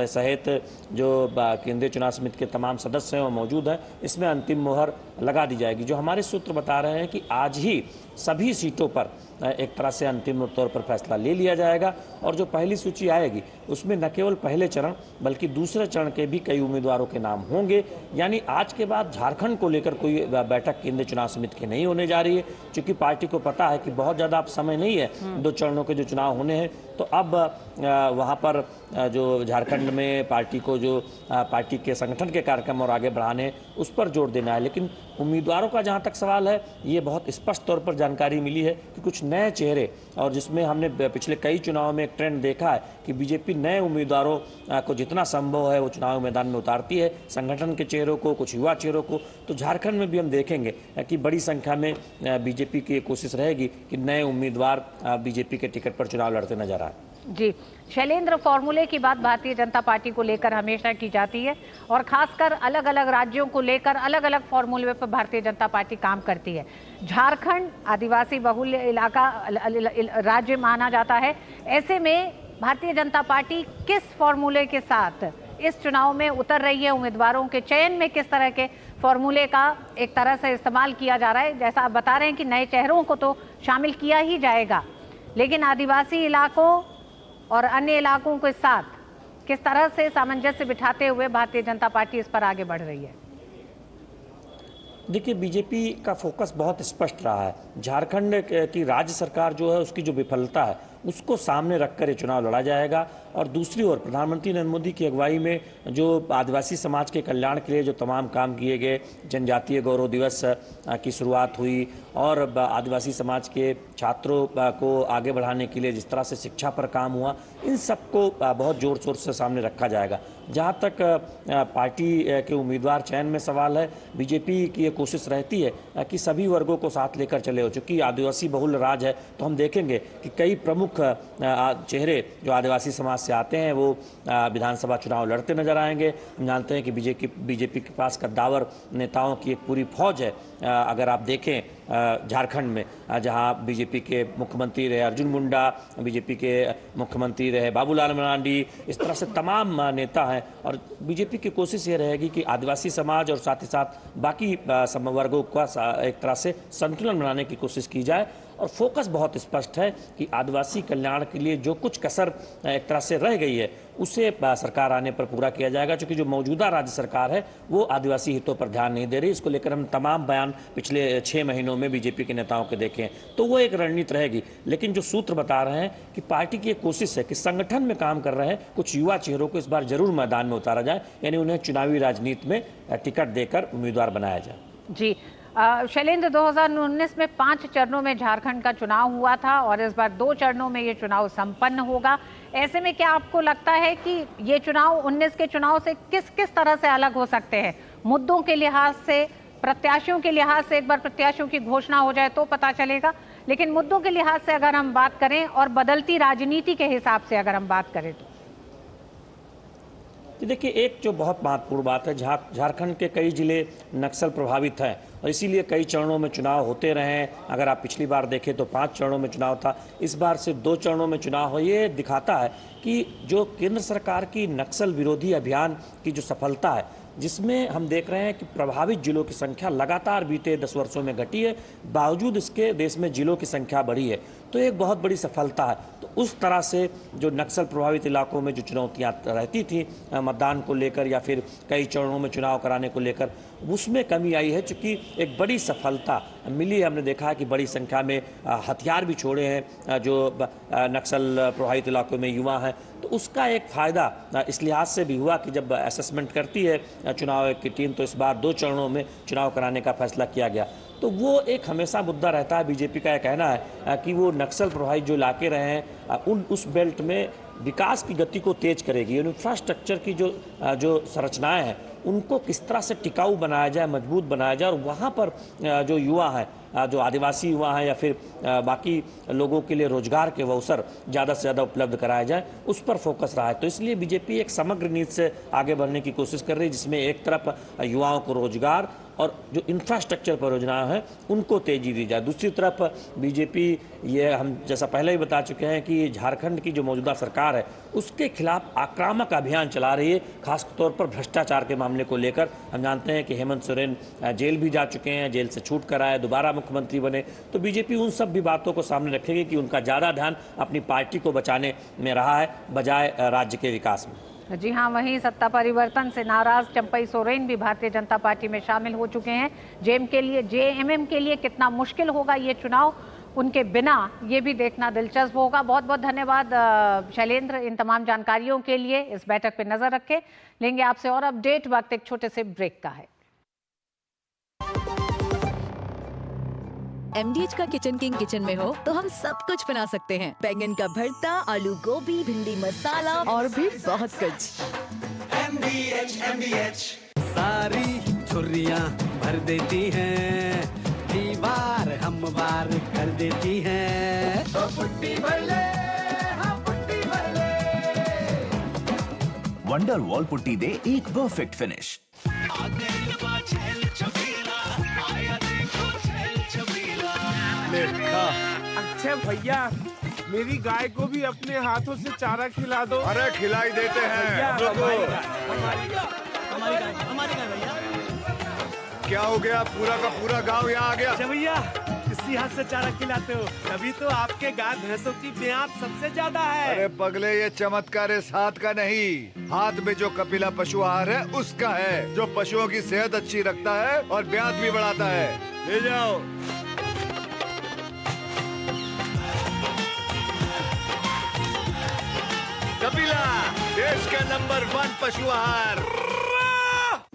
सहित जो केंद्रीय चुनाव समिति के तमाम सदस्य हैं वो मौजूद हैं, इसमें अंतिम मोहर लगा दी जाएगी। जो हमारे सूत्र बता रहे हैं कि आज ही सभी सीटों पर एक तरह से अंतिम तौर पर फैसला ले लिया जाएगा और जो पहली सूची आएगी उसमें न केवल पहले चरण बल्कि दूसरे चरण के भी कई उम्मीदवारों के नाम होंगे। यानी आज के बाद झारखंड को लेकर कोई बैठक केंद्रीय चुनाव समिति की नहीं होने जा रही है, क्योंकि पार्टी को पता है कि बहुत ज़्यादा अब समय नहीं है 2 चरणों के जो चुनाव होने हैं। तो अब वहाँ पर जो झारखंड में पार्टी को जो पार्टी के संगठन के कार्यक्रम और आगे बढ़ाने उस पर जोर देना है। लेकिन उम्मीदवारों का जहाँ तक सवाल है, ये बहुत स्पष्ट तौर पर जानकारी मिली है कि कुछ नए चेहरे, और जिसमें हमने पिछले कई चुनाव में एक ट्रेंड देखा है कि बीजेपी नए उम्मीदवारों को जितना संभव है वो चुनाव मैदान में उतारती है, संगठन के चेहरों को, कुछ युवा चेहरों को। तो झारखंड में भी हम देखेंगे कि बड़ी संख्या में बीजेपी की कोशिश रहेगी कि नए उम्मीदवार बीजेपी के टिकट पर चुनाव लड़ते नजर आए। जी शैलेंद्र, फॉर्मूले की बात भारतीय जनता पार्टी को लेकर हमेशा की जाती है और खासकर अलग अलग राज्यों को लेकर अलग अलग फॉर्मूले पर भारतीय जनता पार्टी काम करती है। झारखंड आदिवासी बहुल इलाका राज्य माना जाता है, ऐसे में भारतीय जनता पार्टी किस फॉर्मूले के साथ इस चुनाव में उतर रही है? उम्मीदवारों के चयन में किस तरह के फॉर्मूले का एक तरह से इस्तेमाल किया जा रहा है? जैसा आप बता रहे हैं कि नए चेहरों को तो शामिल किया ही जाएगा, लेकिन आदिवासी इलाकों और अन्य इलाकों के साथ किस तरह से सामंजस्य बिठाते हुए भारतीय जनता पार्टी इस पर आगे बढ़ रही है? देखिए, बीजेपी का फोकस बहुत स्पष्ट रहा है। झारखंड की राज्य सरकार जो है उसकी जो विफलता है उसको सामने रखकर ये चुनाव लड़ा जाएगा। और दूसरी ओर प्रधानमंत्री नरेंद्र मोदी की अगुवाई में जो आदिवासी समाज के कल्याण के लिए जो तमाम काम किए गए, जनजातीय गौरव दिवस की शुरुआत हुई और आदिवासी समाज के छात्रों को आगे बढ़ाने के लिए जिस तरह से शिक्षा पर काम हुआ, इन सबको बहुत जोर शोर से सामने रखा जाएगा। जहाँ तक पार्टी के उम्मीदवार चयन में सवाल है, बीजेपी की ये कोशिश रहती है कि सभी वर्गों को साथ लेकर चले। हो चूँकि आदिवासी बहुल राज्य है तो हम देखेंगे कि कई प्रमुख चेहरे जो आदिवासी समाज से आते हैं वो विधानसभा चुनाव लड़ते नजर आएंगे। हम जानते हैं कि बीजेपी के पास कद्दावर नेताओं की एक पूरी फौज है। अगर आप देखें झारखंड में, जहां बीजेपी के मुख्यमंत्री रहे अर्जुन मुंडा, बीजेपी के मुख्यमंत्री रहे बाबूलाल मरांडी, इस तरह से तमाम नेता हैं। और बीजेपी की कोशिश ये रहेगी कि आदिवासी समाज और साथ ही साथ बाकी वर्गों का एक तरह से संतुलन बनाने की कोशिश की जाए। और फोकस बहुत स्पष्ट है कि आदिवासी कल्याण के लिए जो कुछ कसर एक तरह से रह गई है उसे सरकार आने पर पूरा किया जाएगा। क्योंकि जो मौजूदा राज्य सरकार है वो आदिवासी हितों पर ध्यान नहीं दे रही। इसको लेकर हम तमाम बयान पिछले 6 महीनों में बीजेपी के नेताओं के देखे हैं, तो वो एक रणनीति रहेगी। लेकिन जो सूत्र बता रहे हैं कि पार्टी की एक कोशिश है कि संगठन में काम कर रहे हैं कुछ युवा चेहरों को इस बार जरूर मैदान में उतारा जाए, यानी उन्हें चुनावी राजनीति में टिकट देकर उम्मीदवार बनाया जाए। जी, शैलेंद्र, 2019 में 5 चरणों में झारखंड का चुनाव हुआ था और इस बार 2 चरणों में ये चुनाव संपन्न होगा। ऐसे में क्या आपको लगता है कि ये चुनाव 19 के चुनाव से किस किस तरह से अलग हो सकते हैं? मुद्दों के लिहाज से, प्रत्याशियों के लिहाज से, एक बार प्रत्याशियों की घोषणा हो जाए तो पता चलेगा, लेकिन मुद्दों के लिहाज से अगर हम बात करें और बदलती राजनीति के हिसाब से अगर हम बात करें तो देखिए, एक जो बहुत महत्वपूर्ण बात है, झारखंड के कई जिले नक्सल प्रभावित हैं और इसीलिए कई चरणों में चुनाव होते रहे हैं। अगर आप पिछली बार देखें तो 5 चरणों में चुनाव था, इस बार सिर्फ 2 चरणों में चुनाव हो। ये दिखाता है कि जो केंद्र सरकार की नक्सल विरोधी अभियान की जो सफलता है, जिसमें हम देख रहे हैं कि प्रभावित जिलों की संख्या लगातार बीते 10 वर्षों में घटी है, बावजूद इसके देश में जिलों की संख्या बढ़ी है, तो एक बहुत बड़ी सफलता है। तो उस तरह से जो नक्सल प्रभावित इलाकों में जो चुनौतियां रहती थी मतदान को लेकर या फिर कई चरणों में चुनाव कराने को लेकर, उसमें कमी आई है। चूँकि एक बड़ी सफलता मिली है, हमने देखा है कि बड़ी संख्या में हथियार भी छोड़े हैं जो नक्सल प्रभावित इलाकों में युवा हैं, तो उसका एक फ़ायदा इस लिहाज से भी हुआ कि जब असेसमेंट करती है चुनाव की टीम, तो इस बार 2 चरणों में चुनाव कराने का फैसला किया गया। तो वो एक हमेशा मुद्दा रहता है। बीजेपी का यह कहना है कि वो नक्सल प्रभावित जो इलाके रहे हैं उस बेल्ट में विकास की गति को तेज करेगी। इंफ्रास्ट्रक्चर की जो संरचनाएं हैं उनको किस तरह से टिकाऊ बनाया जाए, मजबूत बनाया जाए, और वहाँ पर जो युवा हैं, जो आदिवासी युवा हैं या फिर बाकी लोगों के लिए रोजगार के अवसर ज़्यादा से ज़्यादा उपलब्ध कराए जाए, उस पर फोकस रहा है। तो इसलिए बीजेपी एक समग्र नीति से आगे बढ़ने की कोशिश कर रही है, जिसमें एक तरफ युवाओं को रोजगार और जो इंफ्रास्ट्रक्चर परियोजनाएं हैं उनको तेजी दी जाए, दूसरी तरफ बीजेपी ये हम जैसा पहले ही बता चुके हैं कि झारखंड की जो मौजूदा सरकार है उसके खिलाफ आक्रामक अभियान चला रही है, खासतौर पर भ्रष्टाचार के मामले को लेकर। हम जानते हैं कि हेमंत सोरेन जेल भी जा चुके हैं, जेल से छूट कर आए, दोबारा मुख्यमंत्री बने, तो बीजेपी उन सब भी बातों को सामने रखेगी कि उनका ज़्यादा ध्यान अपनी पार्टी को बचाने में रहा है बजाय राज्य के विकास में। जी हाँ, वहीं सत्ता परिवर्तन से नाराज चंपई सोरेन भी भारतीय जनता पार्टी में शामिल हो चुके हैं। जेएमएम के लिए कितना मुश्किल होगा ये चुनाव उनके बिना, ये भी देखना दिलचस्प होगा। बहुत बहुत धन्यवाद शैलेंद्र इन तमाम जानकारियों के लिए। इस बैठक पे नजर रखें, लेंगे आपसे और अपडेट वक्त एक छोटे से ब्रेक का है। MDH का किचन किंग किचन में हो तो हम सब कुछ बना सकते हैं। बैंगन का भरता, आलू गोभी, भिंडी मसाला और भी बहुत कुछ। MDH सारी छुर्रियाँ भर देती हैं, दीवार हमवार कर देती हैं। तो पुट्टी भर ले, हाँ पुट्टी भर ले। वंडर वॉल पुट्टी दे एक परफेक्ट फिनिश। अच्छा भैया, मेरी गाय को भी अपने हाथों से चारा खिला दो। अरे खिलाई देते हैं। हमारी गाय भैया। क्या हो गया, पूरा का पूरा गांव यहाँ आ गया? अच्छा भैया, इसी हाथ से चारा खिलाते हो, तभी तो आपके गाय भैंसों की ब्यात सबसे ज्यादा है। अरे पगले, ये चमत्कार इस हाथ का नहीं, हाथ में जो कपिला पशु आहार है उसका है, जो पशुओं की सेहत अच्छी रखता है और ब्यात भी बढ़ाता है। ले जाओ। कपिला, देश का नंबर 1 पशु आहार।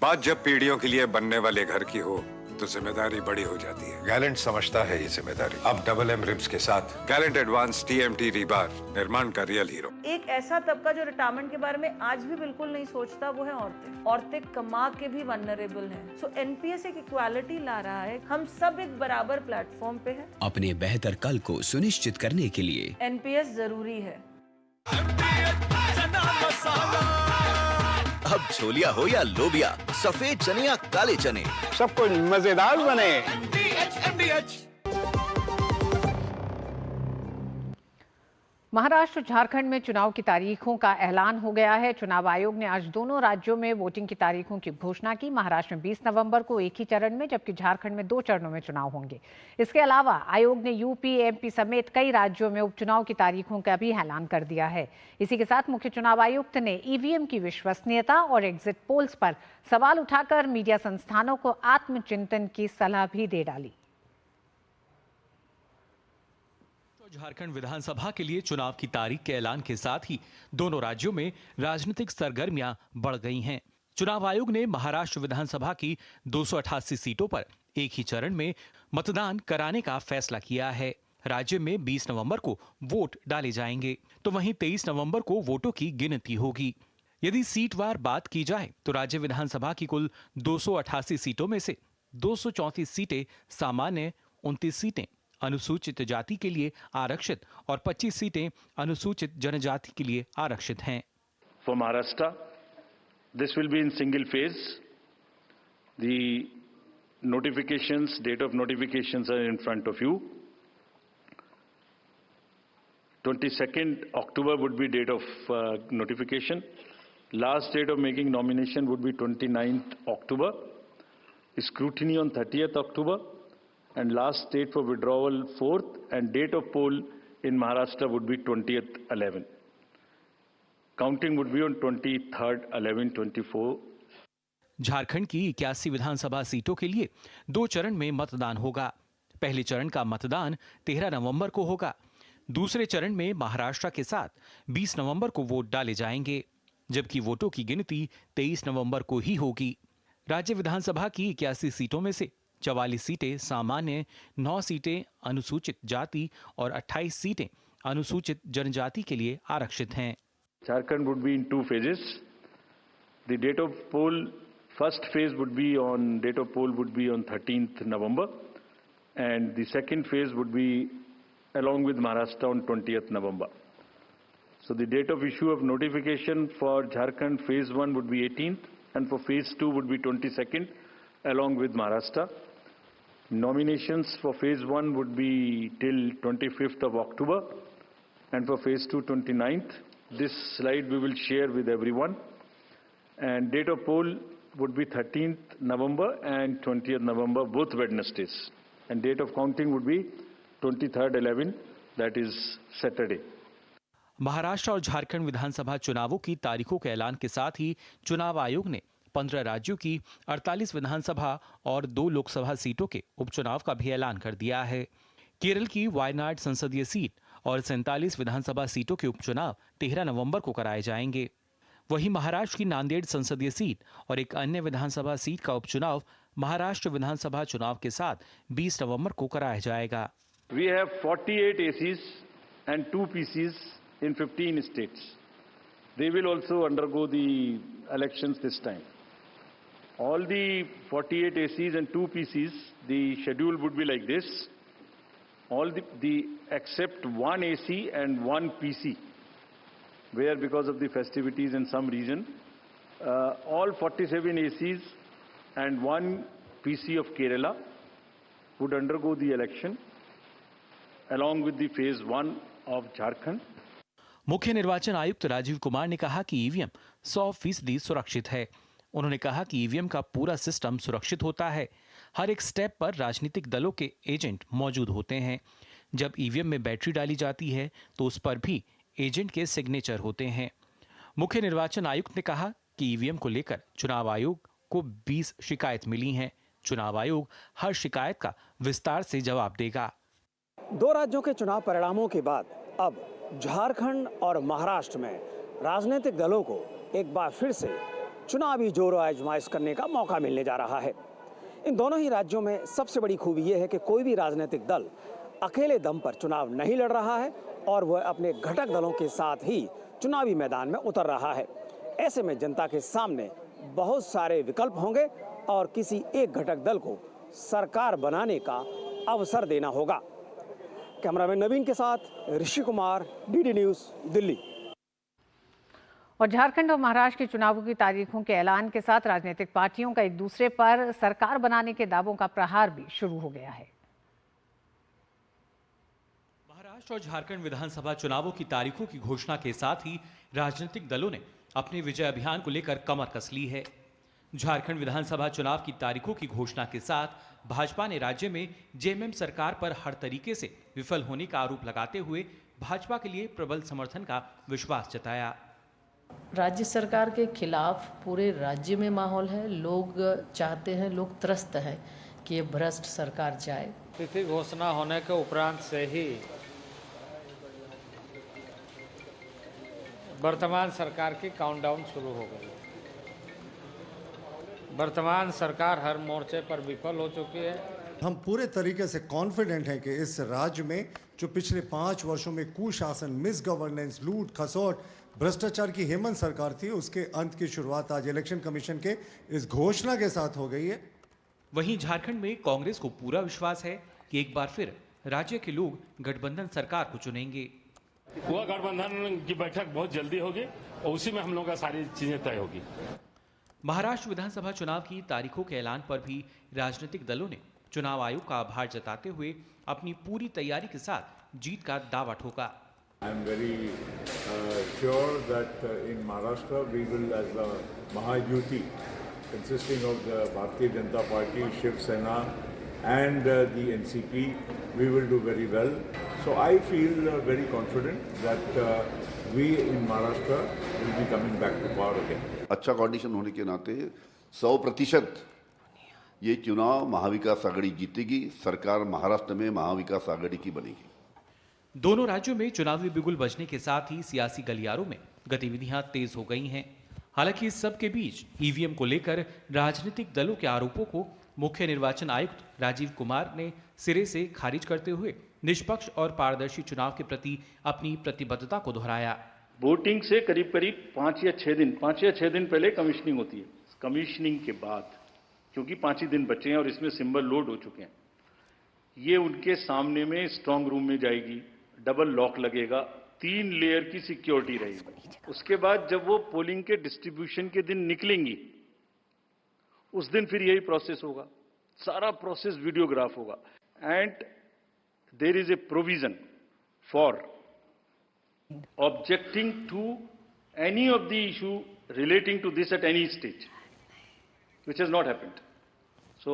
बात जब पीढ़ियों के लिए बनने वाले घर की हो तो जिम्मेदारी बड़ी हो जाती है। गैलेंट समझता है ये जिम्मेदारी। अब डबल एम रिब्स के साथ गैलेंट एडवांस TMT रीबार, निर्माण का रियल हीरो। एक ऐसा तबका जो रिटायरमेंट के बारे में आज भी बिल्कुल नहीं सोचता, वो है औरतें। औरतें कमा के भी वनरेबल हैं। सो NPS एक इक्वालिटी ला रहा है, हम सब एक बराबर प्लेटफॉर्म पे हैं। अपने बेहतर कल को सुनिश्चित करने के लिए NPS जरूरी है। अब छोलिया हो या लोबिया, सफेद चने या काले चने, सब कुछ मजेदार बने। महाराष्ट्र झारखंड में चुनाव की तारीखों का ऐलान हो गया है। चुनाव आयोग ने आज दोनों राज्यों में वोटिंग की तारीखों की घोषणा की। महाराष्ट्र में 20 नवंबर को एक ही चरण में, जबकि झारखंड में 2 चरणों में चुनाव होंगे। इसके अलावा आयोग ने यूपी, MP समेत कई राज्यों में उपचुनाव की तारीखों का भी ऐलान कर दिया है। इसी के साथ मुख्य चुनाव आयुक्त ने EVM की विश्वसनीयता और एग्जिट पोल्स पर सवाल उठाकर मीडिया संस्थानों को आत्मचिंतन की सलाह भी दे डाली। झारखंड विधानसभा के लिए चुनाव की तारीख के ऐलान के साथ ही दोनों राज्यों में राजनीतिक सरगर्मियां बढ़ गई हैं। चुनाव आयोग ने महाराष्ट्र विधानसभा की 288 सीटों पर एक ही चरण में मतदान कराने का फैसला किया है। राज्य में 20 नवंबर को वोट डाले जाएंगे, तो वहीं 23 नवंबर को वोटों की गिनती होगी। यदि सीटवार बात की जाए तो राज्य विधानसभा की कुल 288 सीटों में से 234 सीटें सामान्य, 29 सीटें अनुसूचित जाति के लिए आरक्षित और 25 सीटें अनुसूचित जनजाति के लिए आरक्षित हैं। For Maharashtra, this will be in single phase. The notifications, date of notifications are in front of you. 22nd October would be date of notification. Last date of making nomination would be 29th October. Scrutiny on 30th October. And last date for withdrawal 4th, and date of poll in Maharashtra would be 20th 11. Counting would be on 23rd 11/24. Jharkhand की 81 विधानसभा सीटों के लिए 2 चरण में मतदान होगा। पहले चरण का मतदान 13 नवंबर को होगा। दूसरे चरण में महाराष्ट्र के साथ 20 नवंबर को वोट डाले जाएंगे, जबकि वोटों की गिनती 23 नवंबर को ही होगी। राज्य विधानसभा की 81 सीटों में से 44 सीटें सामान्य, 9 सीटें अनुसूचित जाति और 28 सीटें अनुसूचित जनजाति के लिए आरक्षित हैं। Jharkhand would be in 2 phases. The date of poll, first phase would be on 13th November, and the second phase would be along with Maharashtra on 20th November. So the date of issue of notification for Jharkhand phase 1 would be 18th, and for phase 2 would be 22nd along with Maharashtra. Nominations for phase 1 would be till 25th of October, and for phase 2 29th. This slide we will share with everyone. And date of poll would be 13th November and 20th November, both Wednesdays. And date of counting would be 23rd 11, that is Saturday. Maharashtra और झारखंड विधानसभा चुनावों की तारीखों के ऐलान के साथ ही चुनाव आयोग ने 15 राज्यों की 48 विधानसभा और 2 लोकसभा सीटों के उपचुनाव का भी ऐलान कर दिया है। केरल की वायनाड संसदीय सीट और 47 विधानसभा सीटों के उपचुनाव 13 नवंबर को कराए जाएंगे। वहीं महाराष्ट्र की नांदेड़ संसदीय सीट और एक अन्य विधानसभा सीट का उपचुनाव महाराष्ट्र विधानसभा चुनाव के साथ 20 नवंबर को कराया जाएगा। We have 48 ACs and 2 PCs in 15 states. They will also undergo the elections this time. All the 48 ACs and 2 PCs, the schedule would be like this. All the except 1 AC and 1 PC, where because of the festivities in some region, all 47 ACs and 1 PC of Kerala would undergo the election along with the phase 1 of Jharkhand. मुख्य निर्वाचन आयुक्त राजीव कुमार ने कहा कि EVM 100% सुरक्षित है। उन्होंने कहा कि ईवीएम का पूरा सिस्टम सुरक्षित होता है। हर एक स्टेप पर राजनीतिक दलों के एजेंट मौजूद होते हैं। जब ईवीएम में बैटरी डाली जाती है तो उस पर भी एजेंट के सिग्नेचर होते हैं। मुख्य निर्वाचन आयुक्त ने कहा कि ईवीएम को लेकर चुनाव आयोग को 20 शिकायत मिली हैं। चुनाव आयोग हर शिकायत का विस्तार से जवाब देगा। 2 राज्यों के चुनाव परिणामों के बाद अब झारखंड और महाराष्ट्र में राजनीतिक दलों को एक बार फिर से चुनावी जोर आजमाइश करने का मौका मिलने जा रहा है। इन दोनों ही राज्यों में सबसे बड़ी खूबी यह है कि कोई भी राजनीतिक दल अकेले दम पर चुनाव नहीं लड़ रहा है और वह अपने घटक दलों के साथ ही चुनावी मैदान में उतर रहा है। ऐसे में जनता के सामने बहुत सारे विकल्प होंगे और किसी एक घटक दल को सरकार बनाने का अवसर देना होगा। कैमरामैन नवीन के साथ ऋषि कुमार, डीडी न्यूज़, दिल्ली। और झारखंड और महाराष्ट्र के चुनावों की तारीखों के ऐलान के साथ राजनीतिक पार्टियों का एक दूसरे पर सरकार बनाने के दावों का प्रहार भी शुरू हो गया है। महाराष्ट्र और झारखंड विधानसभा चुनावों की तारीखों की घोषणा के साथ ही राजनीतिक दलों ने अपने विजय अभियान को लेकर कमर कस ली है। झारखंड विधानसभा चुनाव की तारीखों की घोषणा के साथ भाजपा ने राज्य में जेएमएम सरकार पर हर तरीके से विफल होने का आरोप लगाते हुए भाजपा के लिए प्रबल समर्थन का विश्वास जताया। राज्य सरकार के खिलाफ पूरे राज्य में माहौल है। लोग चाहते हैं, लोग त्रस्त हैं कि ये भ्रष्ट सरकार जाए। तिथि घोषणा होने के उपरांत से ही वर्तमान सरकार की काउंटडाउन शुरू हो गई। वर्तमान सरकार हर मोर्चे पर विफल हो चुकी है। हम पूरे तरीके से कॉन्फिडेंट हैं कि इस राज्य में जो पिछले 5 वर्षों में कुशासन, मिस गवर्नेंस, लूट खसोट, भ्रष्टाचार की हेमंत सरकार थी, उसके अंत की शुरुआत आज इलेक्शन कमीशन के इस घोषणा के साथ हो गई है। वहीं झारखंड में कांग्रेस को पूरा विश्वास है कि एक बार फिर राज्य के लोग गठबंधन सरकार को चुनेंगे। वह गठबंधन की बैठक बहुत जल्दी होगी और उसी में हम लोगों का सारी चीजें तय होगी। महाराष्ट्र विधानसभा चुनाव की तारीखों के ऐलान पर भी राजनीतिक दलों ने चुनाव आयोग का आभार जताते हुए अपनी पूरी तैयारी के साथ जीत का दावा ठोका। I am very sure that in Maharashtra we will, as the Mahayuti, consisting of the Bharatiya Janata Party, Shiv Sena, and the NCP, we will do very well. So I feel very confident that we in Maharashtra will be coming back to power again. अच्छा condition होने के नाते 100% ये चुनाव महाविकास आघाड़ी जीतेगी। सरकार महाराष्ट्र में महाविकास आघाड़ी की बनेगी। दोनों राज्यों में चुनावी बिगुल बजने के साथ ही सियासी गलियारों में गतिविधियां तेज हो गई हैं। हालांकि इस सब के बीच ईवीएम को लेकर राजनीतिक दलों के आरोपों को मुख्य निर्वाचन आयुक्त राजीव कुमार ने सिरे से खारिज करते हुए निष्पक्ष और पारदर्शी चुनाव के प्रति अपनी प्रतिबद्धता को दोहराया। वोटिंग से करीब करीब 5 या 6 दिन पहले कमीशनिंग होती है। कमीशनिंग के बाद क्योंकि 5 ही दिन बचे हैं और इसमें सिंबल लोड हो चुके हैं, ये उनके सामने में स्ट्रांग रूम में जाएगी, डबल लॉक लगेगा, 3 लेयर की सिक्योरिटी रहेगी। उसके बाद जब वो पोलिंग के डिस्ट्रीब्यूशन के दिन निकलेंगी, उस दिन फिर यही प्रोसेस होगा, सारा प्रोसेस वीडियोग्राफ होगा। And there is a provision for objecting to any of the issue relating to this at any stage, which has not happened. So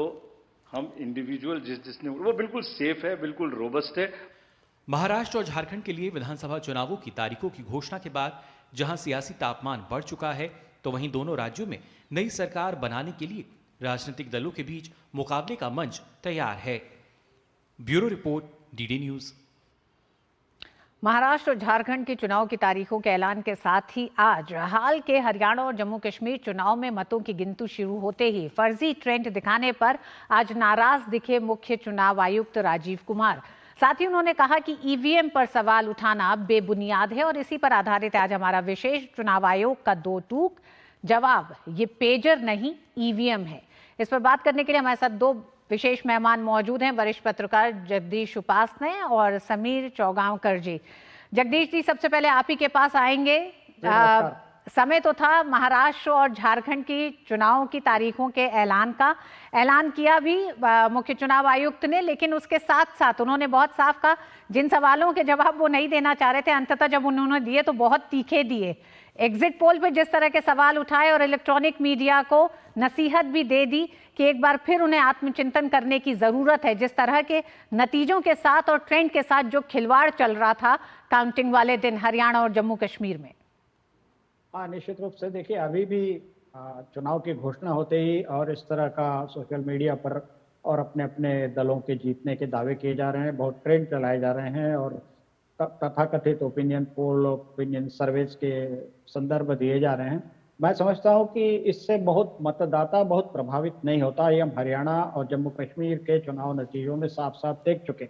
हम इंडिविजुअल जिसने वो बिल्कुल सेफ है, बिल्कुल रोबस्ट है। महाराष्ट्र और झारखंड के लिए विधानसभा चुनावों की तारीखों की घोषणा के बाद जहां सियासी तापमान बढ़ चुका है, तो वहीं दोनों राज्यों में नई सरकार बनाने के लिए राजनीतिक दलों के बीच मुकाबले का मंच तैयार है। Bureau report, DD news. Maharashtra और झारखंड के चुनाव की तारीखों के ऐलान के साथ ही आज हाल के हरियाणा और जम्मू कश्मीर चुनाव में मतों की गिनती शुरू होते ही फर्जी ट्रेंड दिखाने पर आज नाराज दिखे मुख्य चुनाव आयुक्त राजीव कुमार। साथ ही उन्होंने कहा कि ईवीएम पर सवाल उठाना बेबुनियाद है और इसी पर आधारित आज हमारा विशेष चुनाव आयोग का 2 टूक जवाब, ये पेजर नहीं ईवीएम है। इस पर बात करने के लिए हमारे साथ 2 विशेष मेहमान मौजूद हैं, वरिष्ठ पत्रकार जगदीश उपासने और समीर चौगांवकर जी। जगदीश जी, सबसे पहले आप ही के पास आएंगे। समय तो था महाराष्ट्र और झारखंड की चुनावों की तारीखों के ऐलान का, ऐलान किया भी मुख्य चुनाव आयुक्त ने, लेकिन उसके साथ साथ उन्होंने बहुत साफ कहा जिन सवालों के जवाब वो नहीं देना चाह रहे थे, अंततः जब उन्होंने दिए तो बहुत तीखे दिए। एग्जिट पोल पर जिस तरह के सवाल उठाए और इलेक्ट्रॉनिक मीडिया को नसीहत भी दे दी कि एक बार फिर उन्हें आत्मचिंतन करने की जरूरत है। जिस तरह के नतीजों के साथ और ट्रेंड के साथ जो खिलवाड़ चल रहा था काउंटिंग वाले दिन हरियाणा और जम्मू कश्मीर में। हाँ, निश्चित रूप से देखिए, अभी भी चुनाव की घोषणा होते ही और इस तरह का सोशल मीडिया पर और अपने अपने दलों के जीतने के दावे किए जा रहे हैं, बहुत ट्रेंड चलाए जा रहे हैं और तथाकथित ओपिनियन पोल, ओपिनियन सर्वेज के संदर्भ दिए जा रहे हैं। मैं समझता हूं कि इससे बहुत मतदाता बहुत प्रभावित नहीं होता। ये हम हरियाणा और जम्मू कश्मीर के चुनाव नतीजों में साफ साफ देख चुके।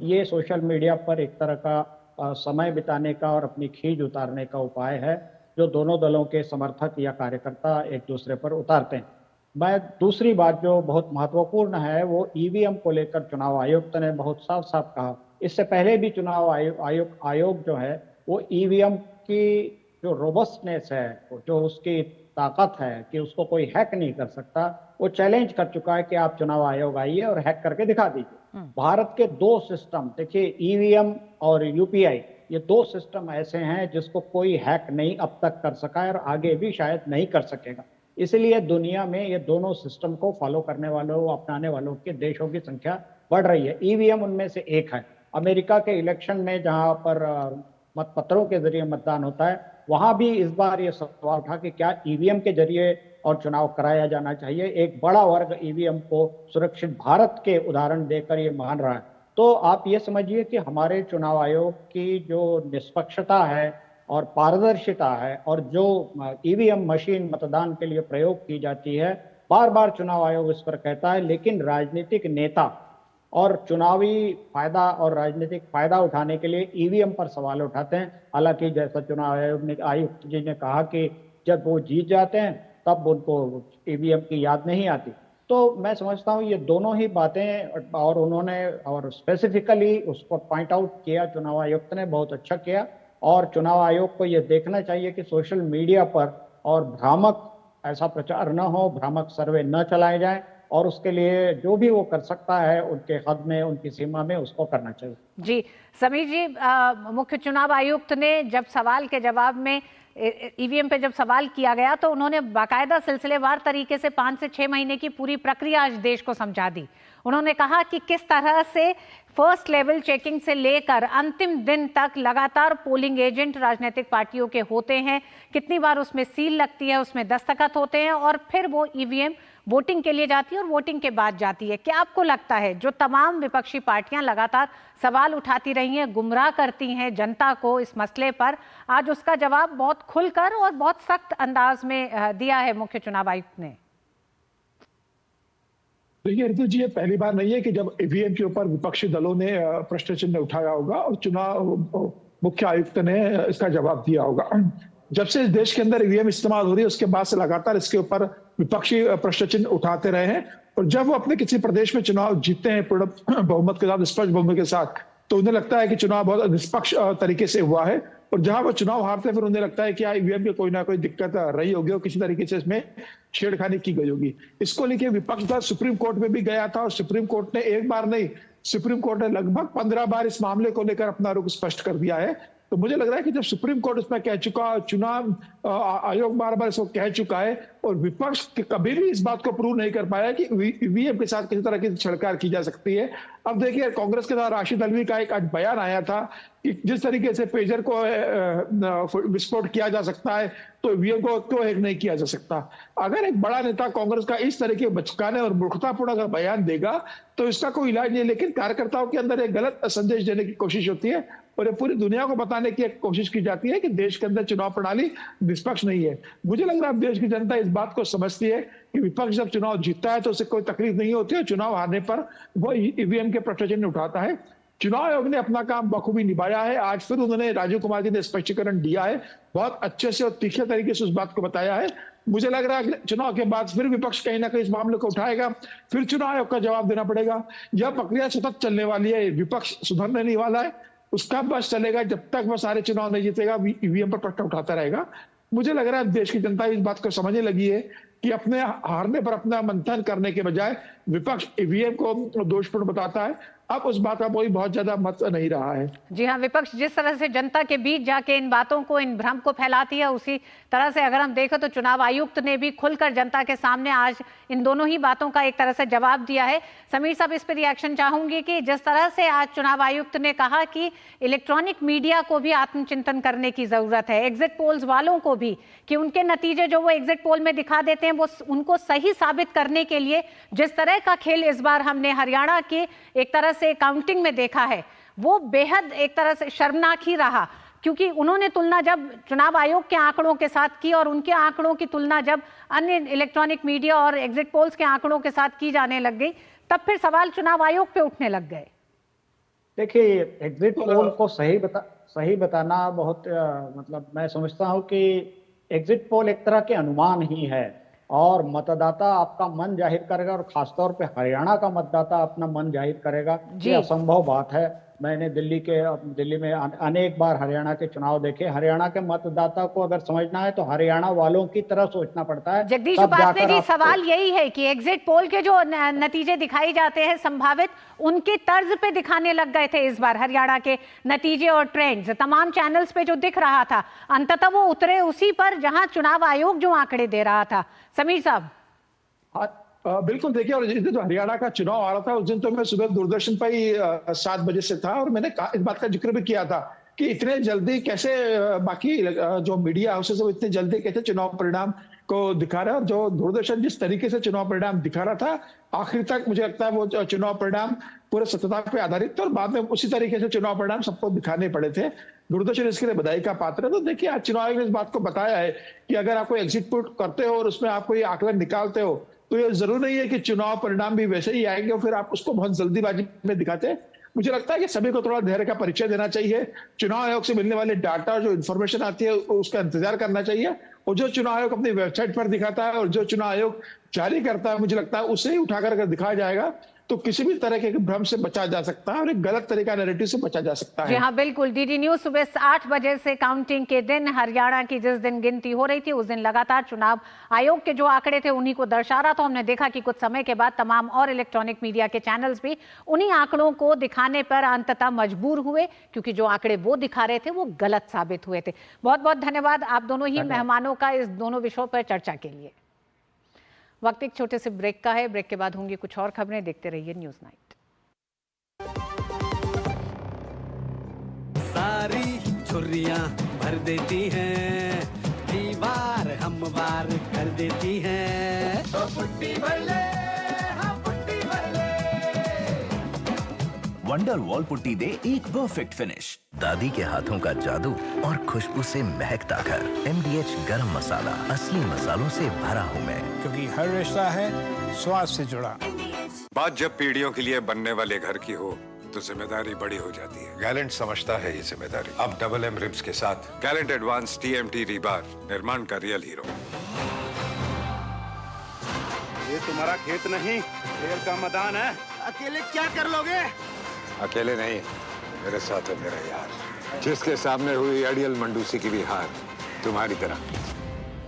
ये सोशल मीडिया पर एक तरह का समय बिताने का और अपनी खींच उतारने का उपाय है जो दोनों दलों के समर्थक या कार्यकर्ता एक दूसरे पर उतारते हैं। मैं दूसरी बात जो बहुत महत्वपूर्ण है वो ईवीएम को लेकर चुनाव आयुक्त ने बहुत साफ साफ कहा। इससे पहले भी चुनाव आयोग जो है वो ईवीएम की जो रोबस्टनेस है, जो उसकी ताकत है कि उसको कोई हैक नहीं कर सकता, वो चैलेंज कर चुका है कि आप चुनाव आयोग आइए और हैक करके दिखा दीजिए। भारत के 2 सिस्टम देखिए, ईवीएम और यूपीआई, ये 2 सिस्टम ऐसे हैं जिसको कोई हैक नहीं अब तक कर सका है और आगे भी शायद नहीं कर सकेगा। इसलिए दुनिया में ये दोनों सिस्टम को फॉलो करने वालों, अपनाने वालों के देशों की संख्या बढ़ रही है। ईवीएम उनमें से एक है। अमेरिका के इलेक्शन में जहां पर मतपत्रों के जरिए मतदान होता है, वहां भी इस बार ये सवाल उठा कि क्या ईवीएम के जरिए और चुनाव कराया जाना चाहिए। एक बड़ा वर्ग ईवीएम को सुरक्षित भारत के उदाहरण देकर ये मान रहा है। तो आप ये समझिए कि हमारे चुनाव आयोग की जो निष्पक्षता है और पारदर्शिता है और जो ईवीएम मशीन मतदान के लिए प्रयोग की जाती है, बार बार चुनाव आयोग इस पर कहता है, लेकिन राजनीतिक नेता और चुनावी फायदा और राजनीतिक फायदा उठाने के लिए ईवीएम पर सवाल उठाते हैं। हालांकि जैसा चुनाव आयुक्त जी ने कहा कि जब वो जीत जाते हैं तब उनको ईवीएम की याद नहीं आती। तो मैं समझता हूँ ये दोनों ही बातें, और उन्होंने और स्पेसिफिकली उसको पॉइंट आउट किया चुनाव आयुक्त ने, बहुत अच्छा किया। और चुनाव आयोग को ये देखना चाहिए कि सोशल मीडिया पर और भ्रामक ऐसा प्रचार न हो, भ्रामक सर्वे न चलाए जाएं, और उसके लिए जो भी वो कर सकता है उनके हद में, उनकी सीमा में उसको करना चाहिए। जी समीर जी, मुख्य चुनाव आयुक्त ने जब सवाल के जवाब में ईवीएम पे जब सवाल किया गया तो उन्होंने बाकायदा सिलसिलेवार तरीके से 5 से 6 महीने की पूरी प्रक्रिया आज देश को समझा दी। उन्होंने कहा कि किस तरह से फर्स्ट लेवल चेकिंग से लेकर अंतिम दिन तक लगातार पोलिंग एजेंट राजनीतिक पार्टियों के होते हैं, कितनी बार उसमें सील लगती है, उसमें दस्तखत होते हैं, और फिर वो ईवीएम वोटिंग के लिए जाती है और वोटिंग के बाद जाती है। क्या आपको लगता है जो तमाम विपक्षी पार्टियां लगातार सवाल उठाती रही हैं, गुमराह करती हैं जनता को इस मसले पर, आज उसका जवाब बहुत खुलकर और बहुत सख्त अंदाज में दिया है मुख्य चुनाव आयुक्त ने? देखिए ऋतु जी, ये पहली बार नहीं है कि जब ईवीएम के ऊपर विपक्षी दलों ने प्रश्न चिन्ह उठाया होगा और चुनाव मुख्य आयुक्त ने इसका जवाब दिया होगा। जब से इस देश के अंदर ईवीएम इस्तेमाल हो रही है उसके बाद से लगातार इसके ऊपर विपक्षी प्रश्न चिन्ह उठाते रहे हैं, और जब वो अपने किसी प्रदेश में चुनाव जीतते हैं पूर्ण बहुमत के साथ, स्पष्ट बहुमत के साथ, तो उन्हें लगता है कि चुनाव बहुत निष्पक्ष तरीके से हुआ है। और जहां वो चुनाव हारते हैं फिर उन्हें लगता है कि ईवीएम की कोई ना कोई दिक्कत रही होगी और किसी तरीके से इसमें छेड़खानी की गई होगी। इसको लेकर विपक्ष दल सुप्रीम कोर्ट में भी गया था, और सुप्रीम कोर्ट ने एक बार नहीं, सुप्रीम कोर्ट ने लगभग 15 बार इस मामले को लेकर अपना रुख स्पष्ट कर दिया है। तो मुझे लग रहा है कि जब सुप्रीम कोर्ट इसमें कह चुका, चुनाव आयोग बार बार इसको कह चुका है, और विपक्ष कभी भी इस बात को प्रूव नहीं कर पाया कि ईवीएम के साथ किसी तरह की छेड़छाड़ की जा सकती है। अब देखिए कांग्रेस के साथ राशिद अल्वी का एक आज बयान आया था कि जिस तरीके से पेजर को विस्फोट किया जा सकता है तो ईवीएम को क्यों हैक नहीं किया जा सकता। अगर एक बड़ा नेता कांग्रेस का इस तरीके बचकाने और मूर्खतापूर्ण अगर बयान देगा तो इसका कोई इलाज नहीं, लेकिन कार्यकर्ताओं के अंदर एक गलत संदेश देने की कोशिश होती है और ये पूरी दुनिया को बताने की एक कोशिश की जाती है कि देश के अंदर चुनाव प्रणाली निष्पक्ष नहीं है। मुझे लग रहा है देश की जनता इस बात को समझती है कि विपक्ष जब चुनाव जीतता है तो उसे कोई तकलीफ नहीं होती है, चुनाव हारने पर वो ईवीएम के प्रश्न चिन्ह उठाता है। चुनाव आयोग ने अपना काम बखूबी निभाया है। आज फिर उन्होंने राजीव कुमार जी ने स्पष्टीकरण दिया है, बहुत अच्छे से और तीखे तरीके से उस बात को बताया है। मुझे लग रहा है चुनाव के बाद फिर विपक्ष कहीं ना कहीं इस मामले को उठाएगा, फिर चुनाव आयोग का जवाब देना पड़ेगा। यह प्रक्रिया सतत चलने वाली है, विपक्ष सुधरने नहीं वाला है, उसका बस चलेगा जब तक वह सारे चुनाव नहीं जीतेगा, ईवीएम पर प्रश्न उठाता रहेगा। मुझे लग रहा है देश की जनता इस बात को समझने लगी है कि अपने हारने पर अपना मंथन करने के बजाय विपक्ष ईवीएम को दोषपूर्ण बताता है। अब उस बात का कोई बहुत ज्यादा महत्व नहीं रहा है। जी हाँ, विपक्ष जिस तरह से जनता के बीच जाके इन बातों को, इन भ्रम को फैलाती है, उसी तरह से अगर हम देखें तो चुनाव आयुक्त ने भी खुलकर जनता के सामने आज इन दोनों ही बातों का एक तरह से जवाब दिया है। समीर साहब, इस पर रिएक्शन चाहूंगी कि जिस तरह से आज चुनाव आयुक्त ने कहा कि इलेक्ट्रॉनिक मीडिया को भी आत्मचिंतन करने की जरूरत है, एग्जिट पोल्स वालों को भी, कि उनके नतीजे जो वो एग्जिट पोल में दिखा देते हैं वो उनको सही साबित करने के लिए जिस तरह का खेल इस बार हमने हरियाणा के एक तरह से काउंटिंग में देखा है वो बेहद एक तरह से शर्मनाक ही रहा, क्योंकि उन्होंने तुलना जब चुनाव आयोग के आंकड़ों के साथ की और उनके आंकड़ों की तुलना जब अन्य इलेक्ट्रॉनिक मीडिया और एग्जिट पोल्स के आंकड़ों के साथ की जाने लग गई, तब फिर सवाल चुनाव आयोग पे उठने लग गए। देखिए, एग्जिट पोल को सही बताना बहुत मतलब मैं समझता हूं कि एग्जिट पोल एक तरह के अनुमान ही है और मतदाता आपका मन जाहिर करेगा, और खासतौर पे हरियाणा का मतदाता अपना मन जाहिर करेगा। ये असंभव बात है। मैंने दिल्ली में अनेक बार हरियाणा के चुनाव देखे। हरियाणा के मतदाता को अगर समझना है तो हरियाणा वालों की तरह सोचना पड़ता है। जगदीश उपासने जी, सवाल यही है कि एग्जिट पोल के जो नतीजे दिखाए जाते हैं संभावित, उनके तर्ज पे दिखाने लग गए थे इस बार हरियाणा के नतीजे और ट्रेंड्स तमाम चैनल्स पे जो दिख रहा था, अंततः वो उतरे उसी पर जहां चुनाव आयोग जो आंकड़े दे रहा था। समीर साहब। बिल्कुल, देखिए, और जिस दिन हरियाणा का चुनाव आ रहा था उस दिन तो मैं सुबह दूरदर्शन पर ही 7 बजे से था, और मैंने इस बात का जिक्र भी किया था कि इतने जल्दी कैसे बाकी जो मीडिया हाउसेस है वो इतने जल्दी कैसे चुनाव परिणाम को दिखा रहा है, और जो दूरदर्शन जिस तरीके से चुनाव परिणाम दिखा रहा था आखिर तक मुझे लगता है वो चुनाव परिणाम पूरे सत्यता पे आधारित थे, और बाद में उसी तरीके से चुनाव परिणाम सबको दिखाने पड़े थे। दूरदर्शन इसके लिए बधाई का पात्र है। तो देखिए, आज चुनाव आयोग ने इस बात को बताया है कि अगर आप कोई एग्जिट पोल करते हो और उसमें आप कोई आकलन निकालते हो तो ये जरूर नहीं है कि चुनाव परिणाम भी वैसे ही आएंगे और फिर आप उसको बहुत जल्दीबाजी में दिखाते हैं। मुझे लगता है कि सभी को थोड़ा धैर्य का परिचय देना चाहिए। चुनाव आयोग से मिलने वाले डाटा, जो इन्फॉर्मेशन आती है, उसका इंतजार करना चाहिए और जो चुनाव आयोग अपनी वेबसाइट पर दिखाता है और जो चुनाव आयोग जारी करता है, मुझे लगता है उसे ही उठाकर अगर दिखाया जाएगा तो किसी भी तरह के भ्रम से बचा जा सकता है और एक गलत तरीका नैरेटिव से बचा जा सकता है। जी हाँ, बिल्कुल। डीडी न्यूज सुबह 8 बजे से काउंटिंग के दिन हरियाणा की जिस दिन गिनती हो रही थी उस दिन लगातार चुनाव आयोग के जो आंकड़े थे उन्हीं को दर्शा रहा था। हमने देखा कि कुछ समय के बाद तमाम और इलेक्ट्रॉनिक मीडिया के चैनल्स भी उन्हीं आंकड़ों को दिखाने पर अंततः मजबूर हुए, क्योंकि जो आंकड़े वो दिखा रहे थे वो गलत साबित हुए थे। बहुत बहुत धन्यवाद आप दोनों ही मेहमानों का इस दोनों विषयों पर चर्चा के लिए। वक्त एक छोटे से ब्रेक का है। ब्रेक के बाद होंगी कुछ और खबरें। देखते रहिए न्यूज़ नाइट। सारी छुर्रियां भर देती हैं, दीवार हमवार कर देती हैं। तो पुट्टी भर ले, हाँ पुट्टी भर ले। वंडर वॉल पुट्टी दे एक परफेक्ट फिनिश। दादी के हाथों का जादू और खुशबू से महकता घर। MDH गरम मसाला, असली मसालों से भरा हूँ मैं, क्योंकि हर रिश्ता है स्वाद से जुड़ा। बात जब पीढ़ियों के लिए बनने वाले घर की हो तो जिम्मेदारी बड़ी हो जाती है। गैलेंट समझता है ये जिम्मेदारी। अब डबल M रिब्स के साथ गैलेंट एडवांस TMT रीबार, निर्माण का रियल हीरो। ये तुम्हारा खेत नहीं, खेल का मैदान है। अकेले क्या कर लोगे? अकेले नहीं, मेरे साथ है मेरा यार, जिसके सामने हुई अड़ियल मंडूसी की भी हार तुम्हारी तरह।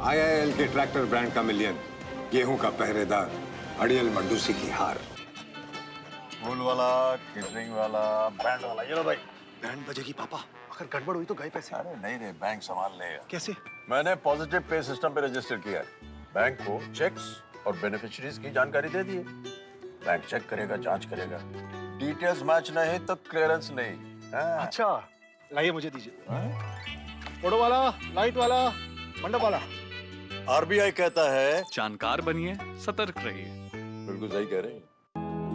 IIL के ट्रैक्टर ब्रांड का मिलियन, गेहूं का पहरेदार, अड़ियल मंडूसी की हार। फूल वाला, केटरिंग वाला, बैंड वाला, ये लो भाई। बैंड बजेगी पापा, अगर गड़बड़ हुई तो गए पैसे। अरे नहीं रे, बैंक संभाल लेगा। कैसे? मैंने पॉजिटिव पे सिस्टम पे रजिस्टर किया है। बैंक को चेक्स और बेनिफिशियरीज की जानकारी दे दी है। बैंक चेक करेगा, जांच करेगा, डिटेल्स मैच नहीं तो क्लियरेंस नहीं। अच्छा, लाइए मुझे दीजिए। फोटो वाला, लाइट वाला, मंडप वाला। RBI कहता है जानकार बनिए, सतर्क रहिए। बिल्कुल सही कह रहे हैं।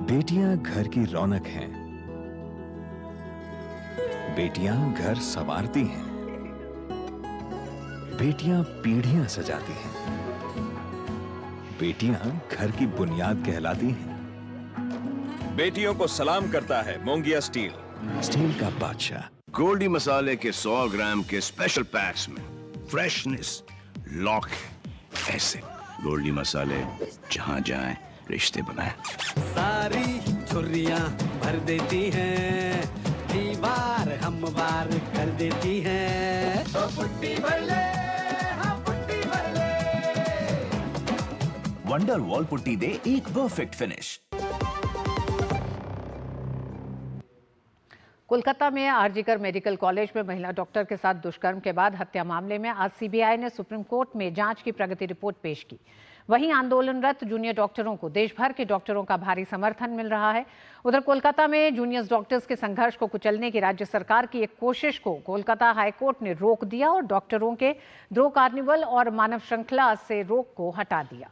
बेटियां घर की रौनक हैं। बेटियां घर संवारती हैं। बेटियां पीढ़ियां सजाती हैं। बेटियां घर की बुनियाद कहलाती हैं। बेटियों को सलाम करता है मोंगिया स्टील। स्टील का बादशाह। गोल्डी मसाले के 100 ग्राम के स्पेशल पैक्स में फ्रेशनेस लॉक है। ऐसे गोल्डी मसाले जहां जाएं रिश्ते बनाएं। सारी छुर्रियां भर देती हैं, दीवार हमवार कर देती हैं। तो पुट्टी भर ले, हाँ पुट्टी भर ले। वंडर वॉल पुट्टी दे एक परफेक्ट फिनिश। कोलकाता में आरजीकर मेडिकल कॉलेज में महिला डॉक्टर के साथ दुष्कर्म के बाद हत्या मामले में आज CBI ने सुप्रीम कोर्ट में जांच की प्रगति रिपोर्ट पेश की। वहीं आंदोलनरत जूनियर डॉक्टरों को देश भर के डॉक्टरों का भारी समर्थन मिल रहा है। उधर कोलकाता में जूनियर डॉक्टर्स के संघर्ष को कुचलने की राज्य सरकार की एक कोशिश को कोलकाता हाईकोर्ट ने रोक दिया और डॉक्टरों के ड्रो कार्निवल और मानव श्रृंखला से रोक को हटा दिया।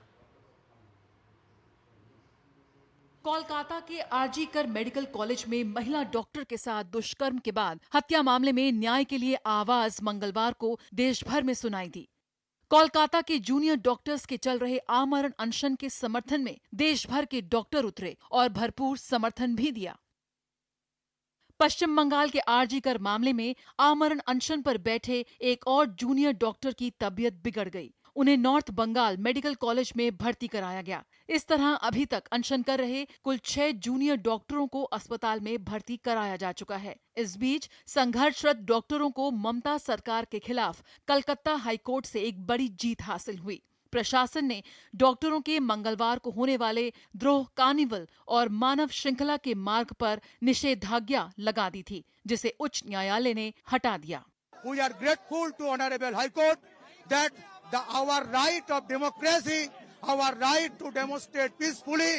कोलकाता के आरजीकर मेडिकल कॉलेज में महिला डॉक्टर के साथ दुष्कर्म के बाद हत्या मामले में न्याय के लिए आवाज मंगलवार को देश भर में सुनाई दी। कोलकाता के जूनियर डॉक्टर्स के चल रहे आमरण अनशन के समर्थन में देश भर के डॉक्टर उतरे और भरपूर समर्थन भी दिया। पश्चिम बंगाल के आरजीकर मामले में आमरण अनशन पर बैठे एक और जूनियर डॉक्टर की तबीयत बिगड़ गई। उन्हें नॉर्थ बंगाल मेडिकल कॉलेज में भर्ती कराया गया। इस तरह अभी तक अनशन कर रहे कुल 6 जूनियर डॉक्टरों को अस्पताल में भर्ती कराया जा चुका है। इस बीच संघर्षरत डॉक्टरों को ममता सरकार के खिलाफ कलकत्ता हाईकोर्ट से एक बड़ी जीत हासिल हुई। प्रशासन ने डॉक्टरों के मंगलवार को होने वाले द्रोह कार्निवल और मानव श्रृंखला के मार्ग पर निषेधाज्ञा लगा दी थी, जिसे उच्च न्यायालय ने हटा दिया। We are grateful to Honorable High Court that our right of democracy, our right to demonstrate peacefully,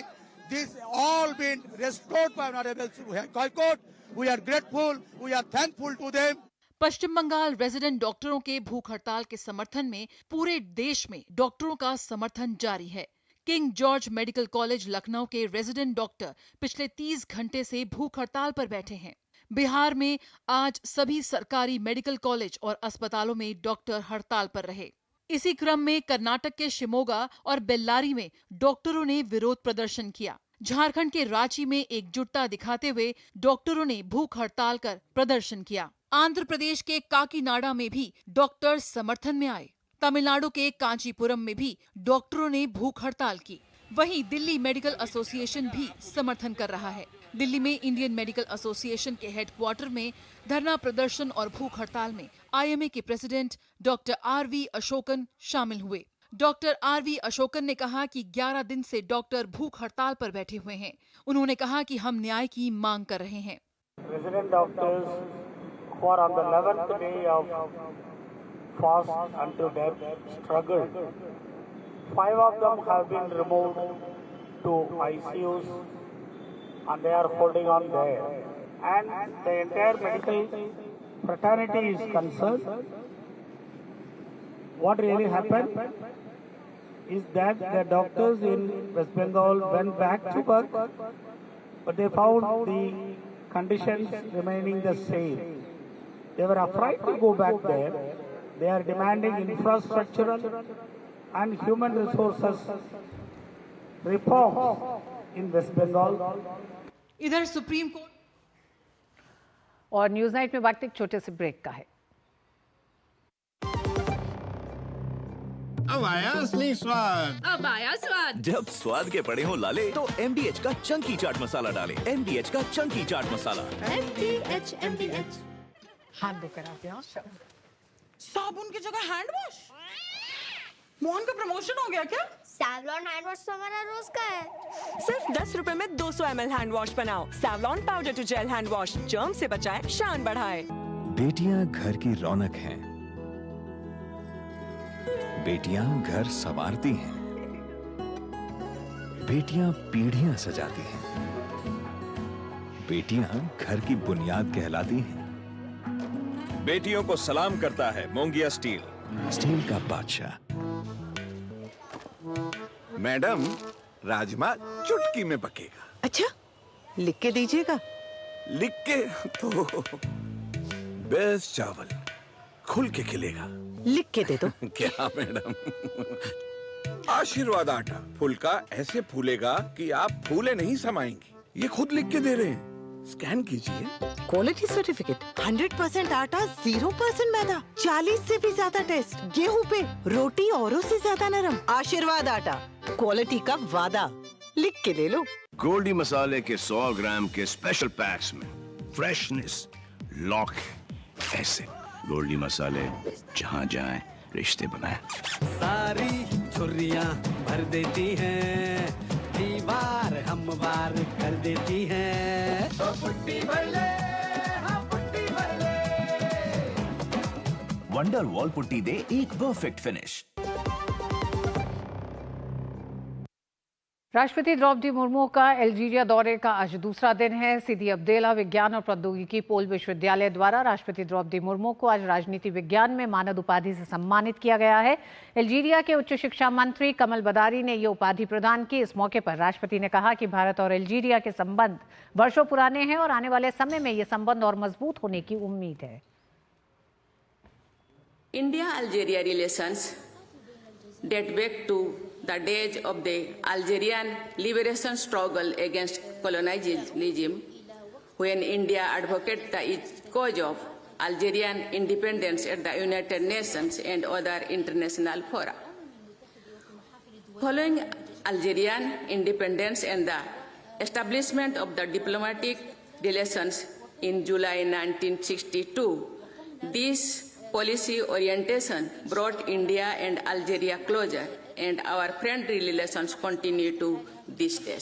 this all been restored by Honorable High Court. We are grateful, we are thankful to them. Paschim Bengal resident डॉक्टरों के भूख हड़ताल के समर्थन में पूरे देश में डॉक्टरों का समर्थन जारी है। King George medical college Lucknow के रेजिडेंट डॉक्टर पिछले 30 घंटे से भूख हड़ताल पर बैठे हैं। बिहार में आज सभी सरकारी मेडिकल कॉलेज और अस्पतालों में डॉक्टर हड़ताल पर रहे। इसी क्रम में कर्नाटक के शिमोगा और बेल्लारी में डॉक्टरों ने विरोध प्रदर्शन किया। झारखंड के रांची में एकजुटता दिखाते हुए डॉक्टरों ने भूख हड़ताल कर प्रदर्शन किया। आंध्र प्रदेश के काकीनाडा में भी डॉक्टर समर्थन में आए। तमिलनाडु के कांचीपुरम में भी डॉक्टरों ने भूख हड़ताल की। वहीं दिल्ली मेडिकल एसोसिएशन भी समर्थन कर रहा है। दिल्ली में इंडियन मेडिकल एसोसिएशन के हेडक्वार्टर में धरना प्रदर्शन और भूख हड़ताल में आईएमए के प्रेसिडेंट डॉक्टर आरवी अशोकन शामिल हुए। डॉक्टर आरवी अशोकन ने कहा कि 11 दिन से डॉक्टर भूख हड़ताल पर बैठे हुए हैं। उन्होंने कहा कि हम न्याय की मांग कर रहे हैं। Resident doctors who are on the 11th day of fast until death struggled. 5 of them have been removed to ICUs and they are holding on there. And the entire medical fraternity is concerned. What really happened is that the doctors in West Bengal went back to work, but they found the conditions remaining the same. They were afraid to go back there. They are demanding infrastructural and human resources reforms in West Bengal. इधर supreme court और news night में वक्त एक छोटे से break का है। अब आया असली स्वाद। अब आया स्वाद। जब स्वाद के पड़े हो लाले तो MDH का चंकी चाट मसाला डालें। MDH का चंकी चाट मसाला। MDH। हाथ धोकर आते हैं। साबुन की जगह हैंड वॉश। मोहन का प्रमोशन हो गया क्या? सैवलॉन हैंड वॉश तो हमारा रोज का है। सिर्फ 10 रुपए में 200 ml हैंड वॉश बनाओ। Savlon powder to gel hand wash, germ से बचाए, शान बढ़ाए। बेटियां घर की रौनक हैं। बेटियां घर संवारती हैं। बेटियां पीढ़ियां सजाती हैं। बेटियां घर की बुनियाद कहलाती हैं। बेटियों को सलाम करता है मोंगिया स्टील। स्टील का बादशाह। मैडम, राजमा चुटकी में पकेगा। अच्छा, लिख के दीजिएगा। लिख के तो बेस्ट चावल खुल के खिलेगा। लिख के दे दो। क्या मैडम? आशीर्वाद आटा फुलका ऐसे फूलेगा कि आप फूले नहीं समाएंगी। ये खुद लिख के दे रहे हैं। स्कैन कीजिए। क्वालिटी सर्टिफिकेट, 100% आटा, 0% मैदा, 40 से भी ज्यादा टेस्ट, गेहूं पे, रोटी औरों से ज्यादा नरम। आशीर्वाद आटा, क्वालिटी का वादा, लिख के ले लो। गोल्डी मसाले के 100 ग्राम के स्पेशल पैक्स में फ्रेशनेस लॉक ऐसे। गोल्डी मसाले जहाँ जाए रिश्ते बनाए। सारी झुर्रियाँ भर देती हैं, दीवार हमवार कर देती हैं। तो पुट्टी भर ले, हाँ पुट्टी भर ले। वंडर वॉल पुट्टी दे एक परफेक्ट फिनिश। राष्ट्रपति द्रौपदी मुर्मू का अल्जीरिया दौरे का आज दूसरा दिन है। सीदी अब्देला विज्ञान और प्रौद्योगिकी पोल विश्वविद्यालय द्वारा राष्ट्रपति द्रौपदी मुर्मू को आज राजनीति विज्ञान में मानद उपाधि से सम्मानित किया गया है। अल्जीरिया के उच्च शिक्षा मंत्री कमल बदारी ने ये उपाधि प्रदान की। इस मौके पर राष्ट्रपति ने कहा कि भारत और अल्जीरिया के संबंध वर्षों पुराने हैं और आने वाले समय में ये संबंध और मजबूत होने की उम्मीद है। India Algeria relations date back to the days of the Algerian liberation struggle against colonialism, when India advocated the cause of Algerian independence at the United Nations and other international fora. Following Algerian independence and the establishment of the diplomatic relations in July 1962, this policy orientation brought India and Algeria closer, and our friendly relations continue to this day.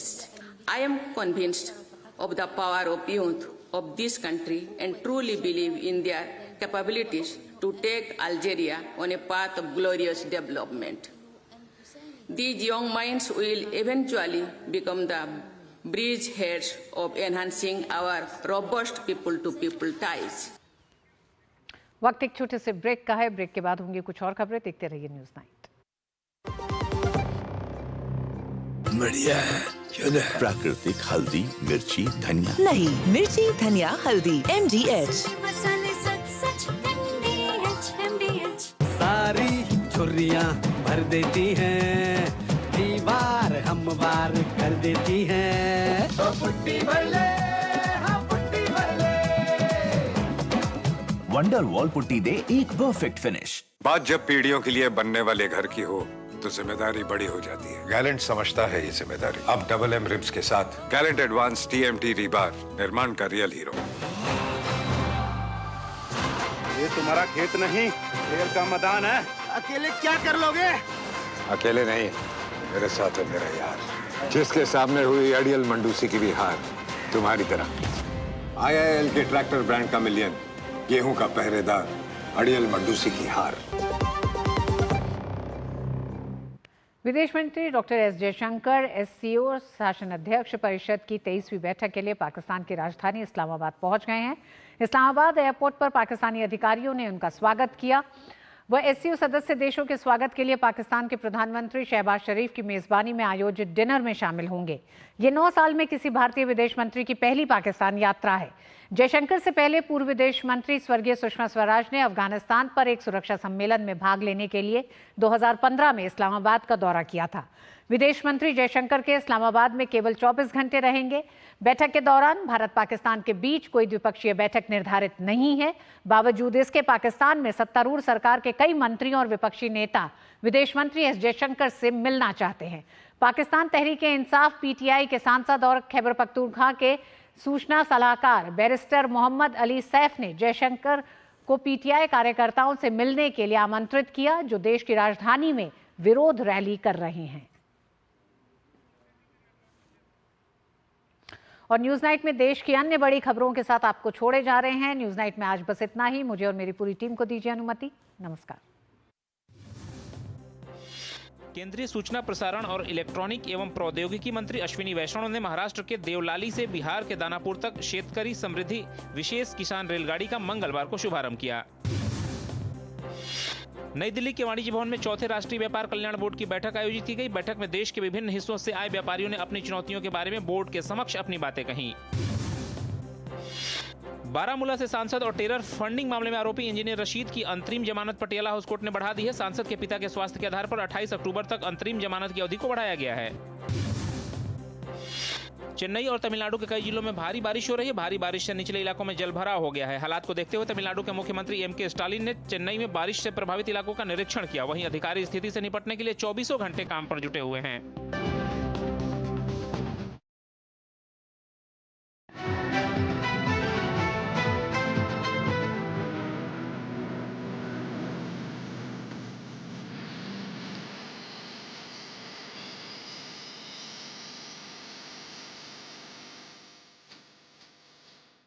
I am convinced of the power of youth of this country and truly believe in their capabilities to take Algeria on a path of glorious development. These young minds will eventually become the bridgeheads of enhancing our robust people-to-people ties. वक्त एक छोटे से break का है। Break के बाद होंगी कुछ और खबरें। देखते रहिए न्यूज नाइट। बढ़िया है। क्यों है? प्राकृतिक हल्दी, मिर्ची, धनिया। नहीं, मिर्ची, धनिया, हल्दी, MDH। सारी झुर्रियाँ झुर्रियाँ भर देती हैं, दीवार हम वार कर देती हैं। तो पुट्टी भर ले, हाँ पुट्टी भर ले। वंडर वॉल पुट्टी दे एक परफेक्ट फिनिश। बात जब पीढ़ियों के लिए बनने वाले घर की हो तो जिम्मेदारी बड़ी हो जाती है। गैलेंट समझता है ये जिम्मेदारी। अब डबल एम रिम्स के साथ गैलेंट एडवांस TMT रीबार, निर्माण का रियल हीरो। ये तुम्हारा खेत नहीं, शेर का मैदान है। अकेले क्या कर लोगे? अकेले नहीं, मेरे साथ है मेरा यार, जिसके सामने हुई अड़ियल मंडूसी की भी हार तुम्हारी तरह। IIL के ट्रैक्टर ब्रांड का मिलियन, गेहूं का पहरेदार, अड़ियल मंडूसी की हार। विदेश मंत्री डॉक्टर एस जयशंकर SCO शासन अध्यक्ष परिषद की 23वीं बैठक के लिए पाकिस्तान की राजधानी इस्लामाबाद पहुंच गए हैं। इस्लामाबाद एयरपोर्ट पर पाकिस्तानी अधिकारियों ने उनका स्वागत किया। वह SCO सदस्य देशों के स्वागत के लिए पाकिस्तान के प्रधानमंत्री शहबाज शरीफ की मेजबानी में आयोजित डिनर में शामिल होंगे। ये 9 साल में किसी भारतीय विदेश मंत्री की पहली पाकिस्तान यात्रा है। जयशंकर से पहले पूर्व विदेश मंत्री स्वर्गीय सुषमा स्वराज ने अफगानिस्तान पर एक सुरक्षा सम्मेलन में भाग लेने के लिए 2015 में इस्लामाबाद का दौरा किया था। विदेश मंत्री जयशंकर के इस्लामाबाद में केवल 24 घंटे रहेंगे। बैठक के दौरान भारत पाकिस्तान के बीच कोई द्विपक्षीय बैठक निर्धारित नहीं है। बावजूद इसके पाकिस्तान में सत्तारूढ़ सरकार के कई मंत्रियों और विपक्षी नेता विदेश मंत्री एस जयशंकर से मिलना चाहते हैं। पाकिस्तान तहरीक-ए-इंसाफ PTI के सांसद और खैबर पख्तूनख्वा के सूचना सलाहकार बैरिस्टर मोहम्मद अली सैफ ने जयशंकर को PTI कार्यकर्ताओं से मिलने के लिए आमंत्रित किया, जो देश की राजधानी में विरोध रैली कर रहे हैं। और न्यूज नाइट में देश की अन्य बड़ी खबरों के साथ आपको छोड़े जा रहे हैं। न्यूज नाइट में आज बस इतना ही। मुझे और मेरी पूरी टीम को दीजिए अनुमति। नमस्कार। केंद्रीय सूचना प्रसारण और इलेक्ट्रॉनिक एवं प्रौद्योगिकी मंत्री अश्विनी वैष्णव ने महाराष्ट्र के देवलाली से बिहार के दानापुर तक शेतकरी समृद्धि विशेष किसान रेलगाड़ी का मंगलवार को शुभारंभ किया। नई दिल्ली के वाणिज्य भवन में चौथे राष्ट्रीय व्यापार कल्याण बोर्ड की बैठक आयोजित की गई। बैठक में देश के विभिन्न हिस्सों से आए व्यापारियों ने अपनी चुनौतियों के बारे में बोर्ड के समक्ष अपनी बातें कहीं। बारामूला से सांसद और टेरर फंडिंग मामले में आरोपी इंजीनियर रशीद की अंतरिम जमानत पटियाला हाउस कोर्ट ने बढ़ा दी है। सांसद के पिता के स्वास्थ्य के आधार पर 28 अक्टूबर तक अंतरिम जमानत की अवधि को बढ़ाया गया है। चेन्नई और तमिलनाडु के कई जिलों में भारी बारिश हो रही है। भारी बारिश से निचले इलाकों में जलभराव हो गया है। हालात को देखते हुए तमिलनाडु के मुख्यमंत्री MK स्टालिन ने चेन्नई में बारिश से प्रभावित इलाकों का निरीक्षण किया। वहीं अधिकारी स्थिति से निपटने के लिए 24 घंटे काम पर जुटे हुए हैं।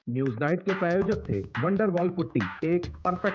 न्यूज नाइट के प्रायोजक थे वंडर वॉल पुट्टी, एक परफेक्ट